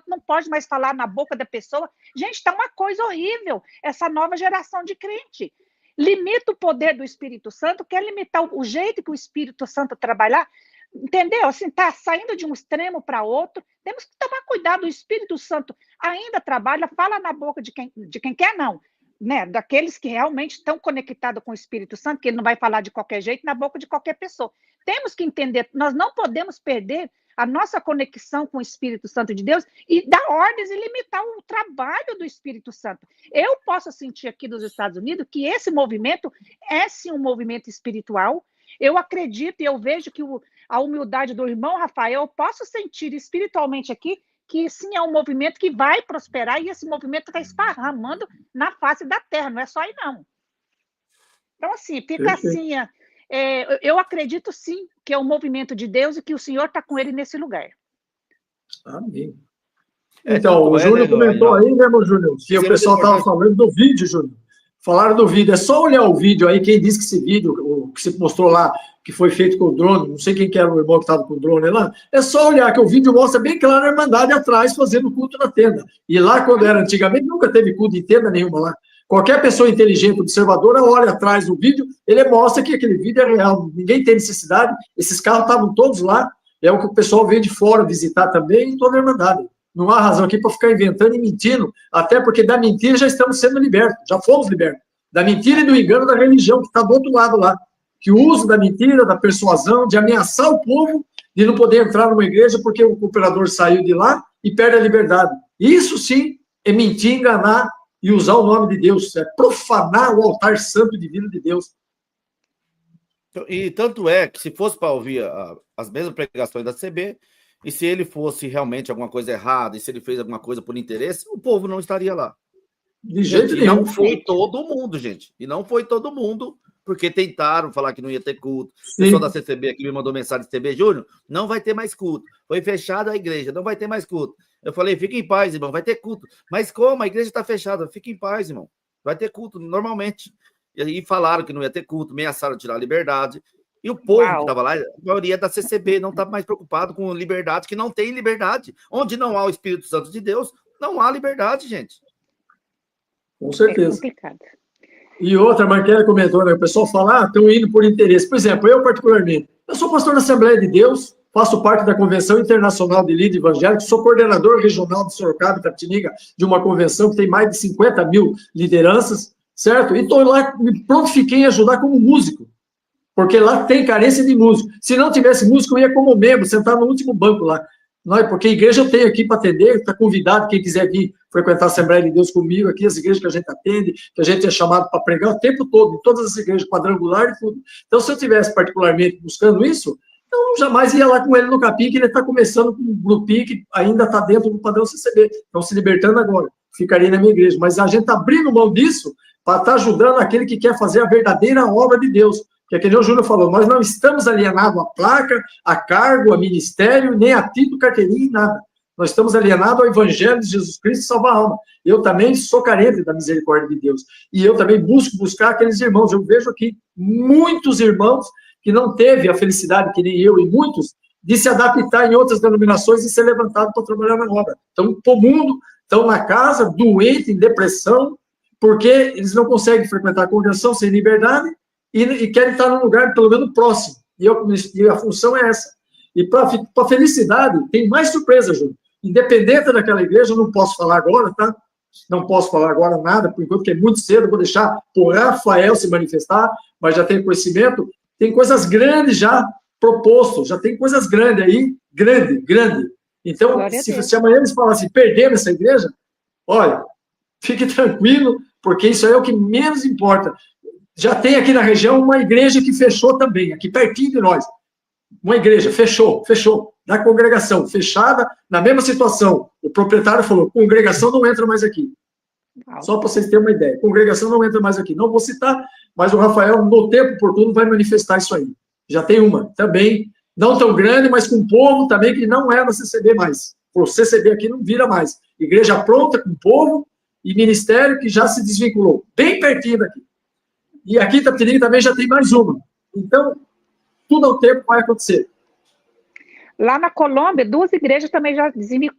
não pode mais falar na boca da pessoa. Gente, está uma coisa horrível, essa nova geração de crente. Limita o poder do Espírito Santo, quer limitar o jeito que o Espírito Santo trabalhar, entendeu? Assim, está saindo de um extremo para outro. Temos que tomar cuidado. O Espírito Santo ainda trabalha, fala na boca de quem quer, não, né? Daqueles que realmente estão conectados com o Espírito Santo, que ele não vai falar de qualquer jeito na boca de qualquer pessoa. Temos que entender, nós não podemos perder a nossa conexão com o Espírito Santo de Deus e dar ordens e limitar o trabalho do Espírito Santo. Eu posso sentir aqui dos Estados Unidos que esse movimento é sim um movimento espiritual. Eu acredito e eu vejo que a humildade do irmão Rafael, eu posso sentir espiritualmente aqui que sim é um movimento que vai prosperar, e esse movimento está esparramando na face da terra, não é só aí não. Então, assim, fica assim, eu acredito sim que é um movimento de Deus e que o Senhor está com ele nesse lugar. Amém. Então, o Júnior comentou aí, né, meu Júnior, que o pessoal estava falando do vídeo, Júnior. Falaram do vídeo, é só olhar o vídeo aí, quem disse que esse vídeo, o que você mostrou lá, que foi feito com o drone, não sei quem que era o irmão que estava com o drone lá, é só olhar que o vídeo mostra bem claro a Irmandade atrás fazendo culto na tenda. E lá, quando era antigamente, nunca teve culto em tenda nenhuma lá. Qualquer pessoa inteligente, observadora, olha atrás do vídeo, ele mostra que aquele vídeo é real, ninguém tem necessidade, esses carros estavam todos lá, é o que o pessoal veio de fora visitar também, em toda a Irmandade. Não há razão aqui para ficar inventando e mentindo, até porque da mentira já estamos sendo libertos, já fomos libertos. Da mentira e do engano da religião, que está do outro lado lá. Que o uso da mentira, da persuasão, de ameaçar o povo, de não poder entrar numa igreja porque o cooperador saiu de lá e perde a liberdade. Isso sim é mentir, enganar e usar o nome de Deus. É profanar o altar santo divino de Deus. E tanto é que se fosse para ouvir as mesmas pregações da CB, e se ele fosse realmente alguma coisa errada, e se ele fez alguma coisa por interesse, o povo não estaria lá. De jeito nenhum. Não foi todo mundo, gente. E não foi todo mundo, porque tentaram falar que não ia ter culto. O Sim. pessoal da CCB aqui me mandou mensagem de CB, Júnior, não vai ter mais culto. Foi fechada a igreja, não vai ter mais culto. Eu falei, fica em paz, irmão, vai ter culto. Mas como? A igreja está fechada. Fica em paz, irmão. Vai ter culto normalmente. E aí falaram que não ia ter culto, ameaçaram tirar a liberdade. E o povo que estava lá, a maioria da CCB, não está mais preocupado com liberdade, que não tem liberdade. Onde não há o Espírito Santo de Deus, não há liberdade, gente. Com certeza. É complicado. E outra, Marquela comentou, né? O pessoal fala, estão indo por interesse. Por exemplo, eu particularmente, eu sou pastor da Assembleia de Deus, faço parte da Convenção Internacional de Líderes Evangélicos, sou coordenador regional de Sorocaba e Itapetininga, de uma convenção que tem mais de 50 mil lideranças, certo? E estou lá, me prontifiquei em ajudar como músico, porque lá tem carência de músico. Se não tivesse músico, eu ia como membro, sentar no último banco lá. Porque a igreja eu tenho aqui para atender, está convidado, quem quiser vir frequentar a Assembleia de Deus comigo, aqui as igrejas que a gente atende, que a gente é chamado para pregar o tempo todo, em todas as igrejas, quadrangular e tudo. Então, se eu tivesse particularmente buscando isso, eu jamais ia lá com ele no capim, que ele está começando com um grupinho que ainda está dentro do padrão CCB, estão se libertando agora, ficaria na minha igreja. Mas a gente está abrindo mão disso para estar ajudando aquele que quer fazer a verdadeira obra de Deus. Que é que o Júnior falou, nós não estamos alienados a placa, a cargo, a ministério, nem a título, carteirinha e nada. Nós estamos alienados ao Evangelho de Jesus Cristo e salvar a alma. Eu também sou carente da misericórdia de Deus. E eu também buscar aqueles irmãos. Eu vejo aqui muitos irmãos que não teve a felicidade, que nem eu e muitos, de se adaptar em outras denominações e ser levantado para trabalhar na obra. Estão para o mundo, estão na casa, doentes, em depressão, porque eles não conseguem frequentar a congregação sem liberdade, e querem estar num lugar, pelo menos, próximo. E a função é essa. E para a felicidade, tem mais surpresa, Júlio. Independente daquela igreja, eu não posso falar agora, tá? Não posso falar agora nada, por enquanto que é muito cedo, vou deixar o Rafael se manifestar, mas já tem conhecimento. Tem coisas grandes já propostas, já tem coisas grandes aí, grande. Então, se amanhã eles falam assim, perdemos essa igreja, olha, fique tranquilo, porque isso aí é o que menos importa. Já tem aqui na região uma igreja que fechou também, aqui pertinho de nós. Uma igreja, fechou, da congregação, fechada, na mesma situação. O proprietário falou, congregação não entra mais aqui. Só para vocês terem uma ideia, congregação não entra mais aqui. Não vou citar, mas o Rafael, no tempo oportuno, vai manifestar isso aí. Já tem uma, também, não tão grande, mas com um povo também que não é na CCB mais. O CCB aqui não vira mais. Igreja pronta, com povo e ministério que já se desvinculou, bem pertinho daqui. E aqui em Itapetininga também já tem mais uma. Então, tudo ao tempo vai acontecer. Lá na Colômbia, 2 igrejas também já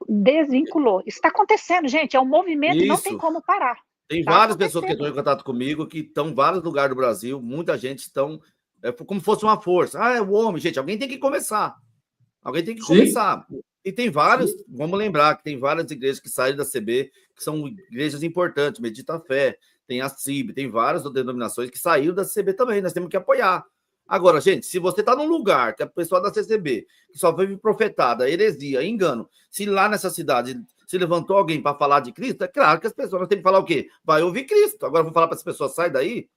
desvinculou. Isso está acontecendo, gente. É um movimento, não tem como parar. Tem várias pessoas que estão em contato comigo, que estão em vários lugares do Brasil, muita gente estão, como se fosse uma força. É o homem, gente, alguém tem que começar. Alguém tem que começar. E tem vários, vamos lembrar que tem várias igrejas que saíram da CB, que são igrejas importantes, Medita Fé, tem a CIB, tem várias denominações que saíram da CCB também, nós temos que apoiar. Agora, gente, se você está num lugar que a pessoa da CCB, que só foi profetada, heresia, engano, se lá nessa cidade se levantou alguém para falar de Cristo, é claro que as pessoas têm que falar o quê? Vai ouvir Cristo. Agora vou falar para as pessoas, sai daí.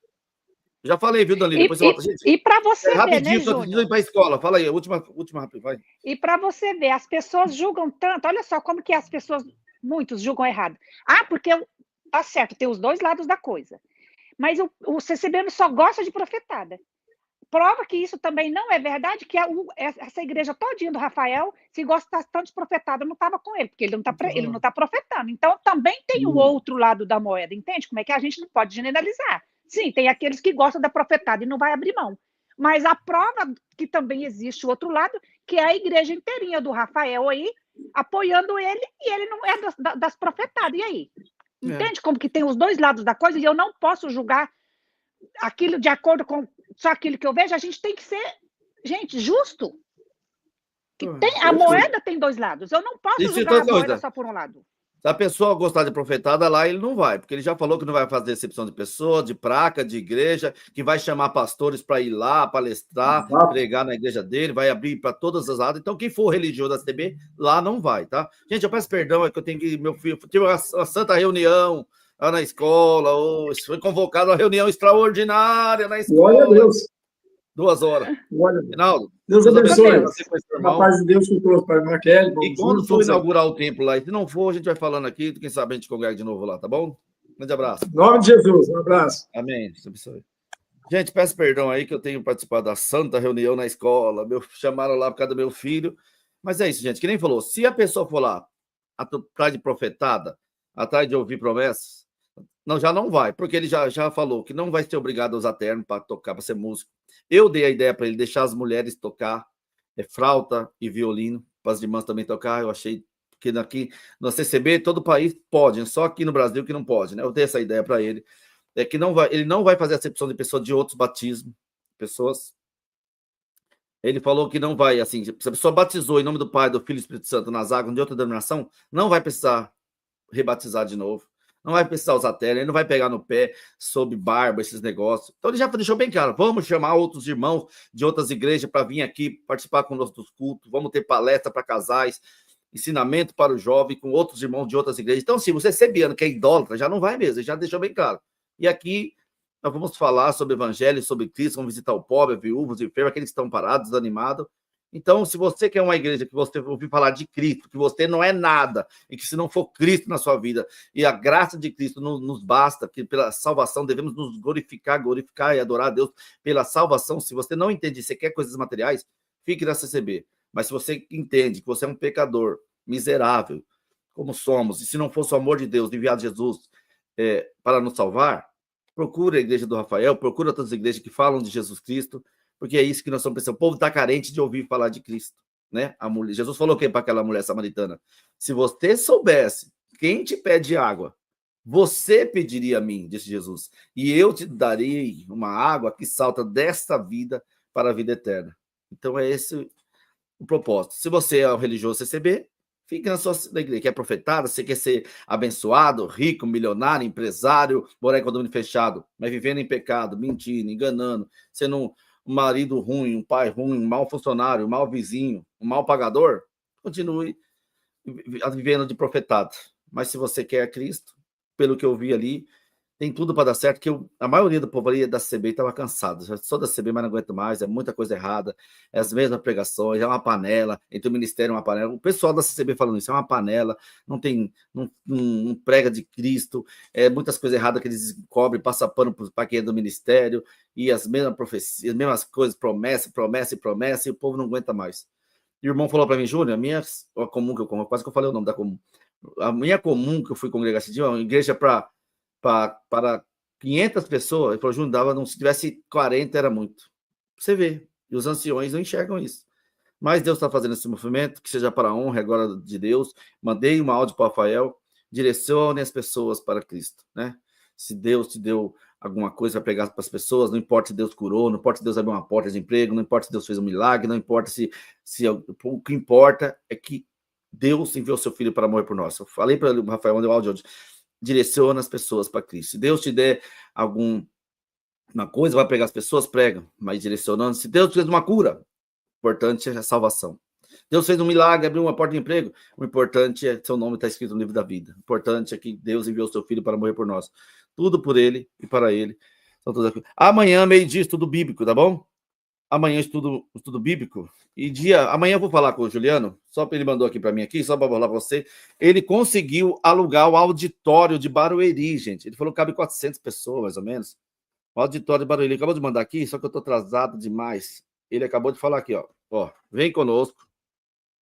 Já falei, viu, Danilo? Depois você volta, gente. E para você ver, rapidinho, né, Júnior? ir para a escola. Fala aí, última rápido, vai. E para você ver, as pessoas julgam tanto, olha só como que as pessoas, muitos julgam errado. Porque tá certo, tem os dois lados da coisa. Mas o CCB só gosta de profetada. Prova que isso também não é verdade, que essa igreja todinha do Rafael, se gosta tanto de profetada, não estava com ele, porque ele não tá profetando. Então, também tem o outro lado da moeda, entende? Como é que a gente não pode generalizar? Sim, tem aqueles que gostam da profetada e não vai abrir mão. Mas a prova que também existe o outro lado, que é a igreja inteirinha do Rafael aí, apoiando ele, e ele não é das profetadas. E aí? Entende como que tem os dois lados da coisa? E eu não posso julgar aquilo de acordo com só aquilo que eu vejo. A gente tem que ser, gente, justo. A moeda tem dois lados. Eu não posso julgar a moeda só por um lado. Se a pessoa gostar de profetada lá, ele não vai, porque ele já falou que não vai fazer recepção de pessoa, de placa, de igreja, que vai chamar pastores para ir lá, palestrar, pregar na igreja dele, vai abrir para todas as áreas. Então, quem for religioso da CB, lá não vai, tá? Gente, eu peço perdão, é que eu tenho que... Meu filho tive uma santa reunião lá na escola, hoje foi convocado uma reunião extraordinária na escola. Glória a Deus. 2 horas. Reinaldo, Deus abençoe. A paz de Deus com para Marquele. E quando for inaugurar o templo lá, e se não for, a gente vai falando aqui, quem sabe a gente congrega de novo lá, tá bom? Grande abraço. Em nome de Jesus, um abraço. Amém. Deus abençoe. Gente, peço perdão aí que eu tenho participado da santa reunião na escola. Chamaram lá por causa do meu filho. Mas é isso, gente. Que nem falou. Se a pessoa for lá atrás de profetada, atrás de ouvir promessas, não, já não vai, porque ele já falou que não vai ser obrigado a usar terno para tocar, para ser músico. Eu dei a ideia para ele deixar as mulheres tocar flauta e violino, para as irmãs também tocar. Eu achei que aqui no CCB todo o país pode, só aqui no Brasil que não pode, né? Eu dei essa ideia para ele. É que ele não vai fazer acepção de pessoas de outros batismos, pessoas. Ele falou que não vai, assim, se a pessoa batizou em nome do Pai, do Filho e do Espírito Santo nas águas de outra denominação, não vai precisar rebatizar de novo. Não vai precisar usar terno, ele não vai pegar no pé, sob barba, esses negócios. Então ele já deixou bem claro, vamos chamar outros irmãos de outras igrejas para vir aqui participar conosco dos cultos, vamos ter palestra para casais, ensinamento para o jovem com outros irmãos de outras igrejas. Então, se você é sebiano, que é idólatra, já não vai mesmo, ele já deixou bem claro. E aqui nós vamos falar sobre o evangelho, sobre Cristo, vamos visitar o pobre, viúvos, enfermos, aqueles que estão parados, desanimados. Então, se você quer uma igreja que você ouvir falar de Cristo, que você não é nada, e que se não for Cristo na sua vida, e a graça de Cristo nos basta, que pela salvação devemos nos glorificar e adorar a Deus pela salvação. Se você não entende, você quer coisas materiais, fique na CCB. Mas se você entende que você é um pecador miserável, como somos, e se não fosse o amor de Deus, enviado Jesus para nos salvar, procura a igreja do Rafael, procura outras igrejas que falam de Jesus Cristo, porque é isso que nós estamos pensando. O povo está carente de ouvir falar de Cristo, né? A mulher, Jesus falou o que para aquela mulher samaritana? Se você soubesse quem te pede água, você pediria a mim, disse Jesus, e eu te darei uma água que salta desta vida para a vida eterna. Então é esse o propósito. Se você é um religioso CCB, fica na igreja, quer profetada, você quer ser abençoado, rico, milionário, empresário, morar em condomínio fechado, mas vivendo em pecado, mentindo, enganando, sendo um marido ruim, um pai ruim, um mau funcionário, um mau vizinho, um mau pagador, continue vivendo de profetado. Mas se você quer Cristo, pelo que eu vi ali, tem tudo para dar certo, que a maioria do povo ali da CB estava cansado. Já sou da CB, mas não aguento mais, é muita coisa errada, é as mesmas pregações, é uma panela, entre o ministério é uma panela. O pessoal da CCB falando isso, é uma panela, não prega de Cristo, muitas coisas erradas que eles cobrem, passa pano para quem é do ministério, e as mesmas profecias, as mesmas coisas, promessa, e o povo não aguenta mais. E o irmão falou para mim, Júnior, a comum que eu como, quase que eu falei o nome da comum, a minha comum que eu fui congregar esse dia, uma igreja para 500 pessoas, ele falou, Júnior, se tivesse 40 era muito. Você vê, e os anciões não enxergam isso. Mas Deus está fazendo esse movimento, que seja para a honra agora de Deus. Mandei uma áudio para o Rafael, direcione as pessoas para Cristo, né? Se Deus te deu alguma coisa para pegar para as pessoas, não importa se Deus curou, não importa se Deus abriu uma porta de emprego, não importa se Deus fez um milagre, não importa o que importa é que Deus enviou seu filho para morrer por nós. Eu falei para o Rafael, mandei o áudio hoje, direciona as pessoas para Cristo. Se Deus te der alguma coisa, vai pregar as pessoas, pregam, mas direcionando. Se Deus fez uma cura, o importante é a salvação. Deus fez um milagre, abriu uma porta de emprego, o importante é que seu nome está escrito no livro da vida. O importante é que Deus enviou seu filho para morrer por nós. Tudo por ele e para ele. Amanhã, meio-dia, estudo bíblico, tá bom? Amanhã estudo bíblico. Amanhã eu vou falar com o Juliano, só para ele mandou aqui para mim aqui, só para falar para você. Ele conseguiu alugar o auditório de Barueri, gente. Ele falou que cabe 400 pessoas, mais ou menos. O auditório de Barueri, ele acabou de mandar aqui, só que eu estou atrasado demais. Ele acabou de falar aqui, ó. Vem conosco.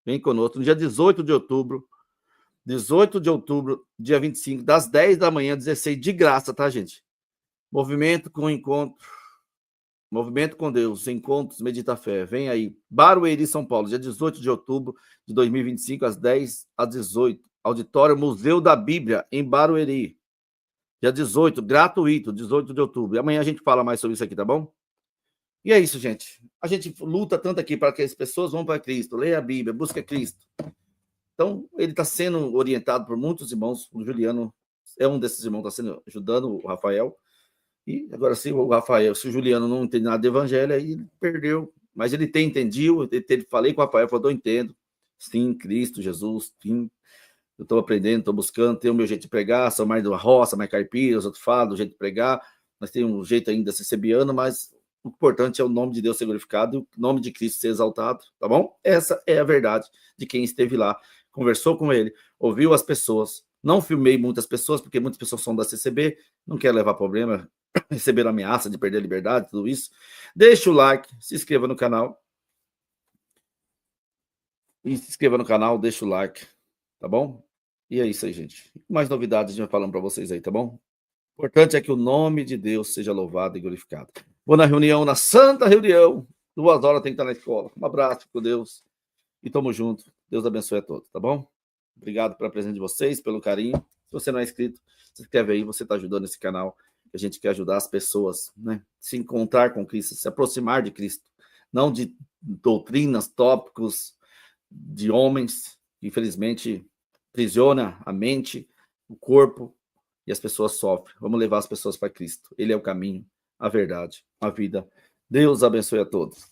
No dia 18 de outubro, dia 25, das 10 da manhã, 16, de graça, tá, gente? Movimento com Deus, encontros, medita fé. Vem aí. Barueri, São Paulo, dia 18 de outubro de 2025, às 10 às 18. Auditório Museu da Bíblia, em Barueri. Dia 18, gratuito, 18 de outubro. E amanhã a gente fala mais sobre isso aqui, tá bom? E é isso, gente. A gente luta tanto aqui para que as pessoas vão para Cristo, leia a Bíblia, busque Cristo. Então, ele está sendo orientado por muitos irmãos. O Juliano é um desses irmãos, está sendo ajudando o Rafael. E agora, se o Juliano não entende nada de evangelho, aí ele perdeu. Mas ele entendido, falei com o Rafael, falou, eu entendo. Sim, Cristo, Jesus, sim. Eu estou aprendendo, estou buscando, tenho o meu jeito de pregar, sou mais da roça, mais caipira, os outros falam do jeito de pregar. Nós temos um jeito ainda CCBiano, mas o importante é o nome de Deus ser glorificado e o nome de Cristo ser exaltado, tá bom? Essa é a verdade de quem esteve lá, conversou com ele, ouviu as pessoas. Não filmei muitas pessoas, porque muitas pessoas são da CCB, não quero levar problema. receberam ameaça de perder a liberdade, tudo isso. Deixa o like, se inscreva no canal. E se inscreva no canal, deixa o like, tá bom? E é isso aí, gente. Mais novidades a gente vai falando para vocês aí, tá bom? O importante é que o nome de Deus seja louvado e glorificado. Vou na reunião, na santa reunião. 2 horas tem que estar na escola. Um abraço com Deus. E tamo junto. Deus abençoe a todos, tá bom? Obrigado pela presença de vocês, pelo carinho. Se você não é inscrito, se inscreve aí, você está ajudando esse canal. A gente quer ajudar as pessoas, né? Se encontrar com Cristo, se aproximar de Cristo. Não de doutrinas, tópicos de homens, que infelizmente aprisiona a mente, o corpo, e as pessoas sofrem. Vamos levar as pessoas para Cristo. Ele é o caminho, a verdade, a vida. Deus abençoe a todos.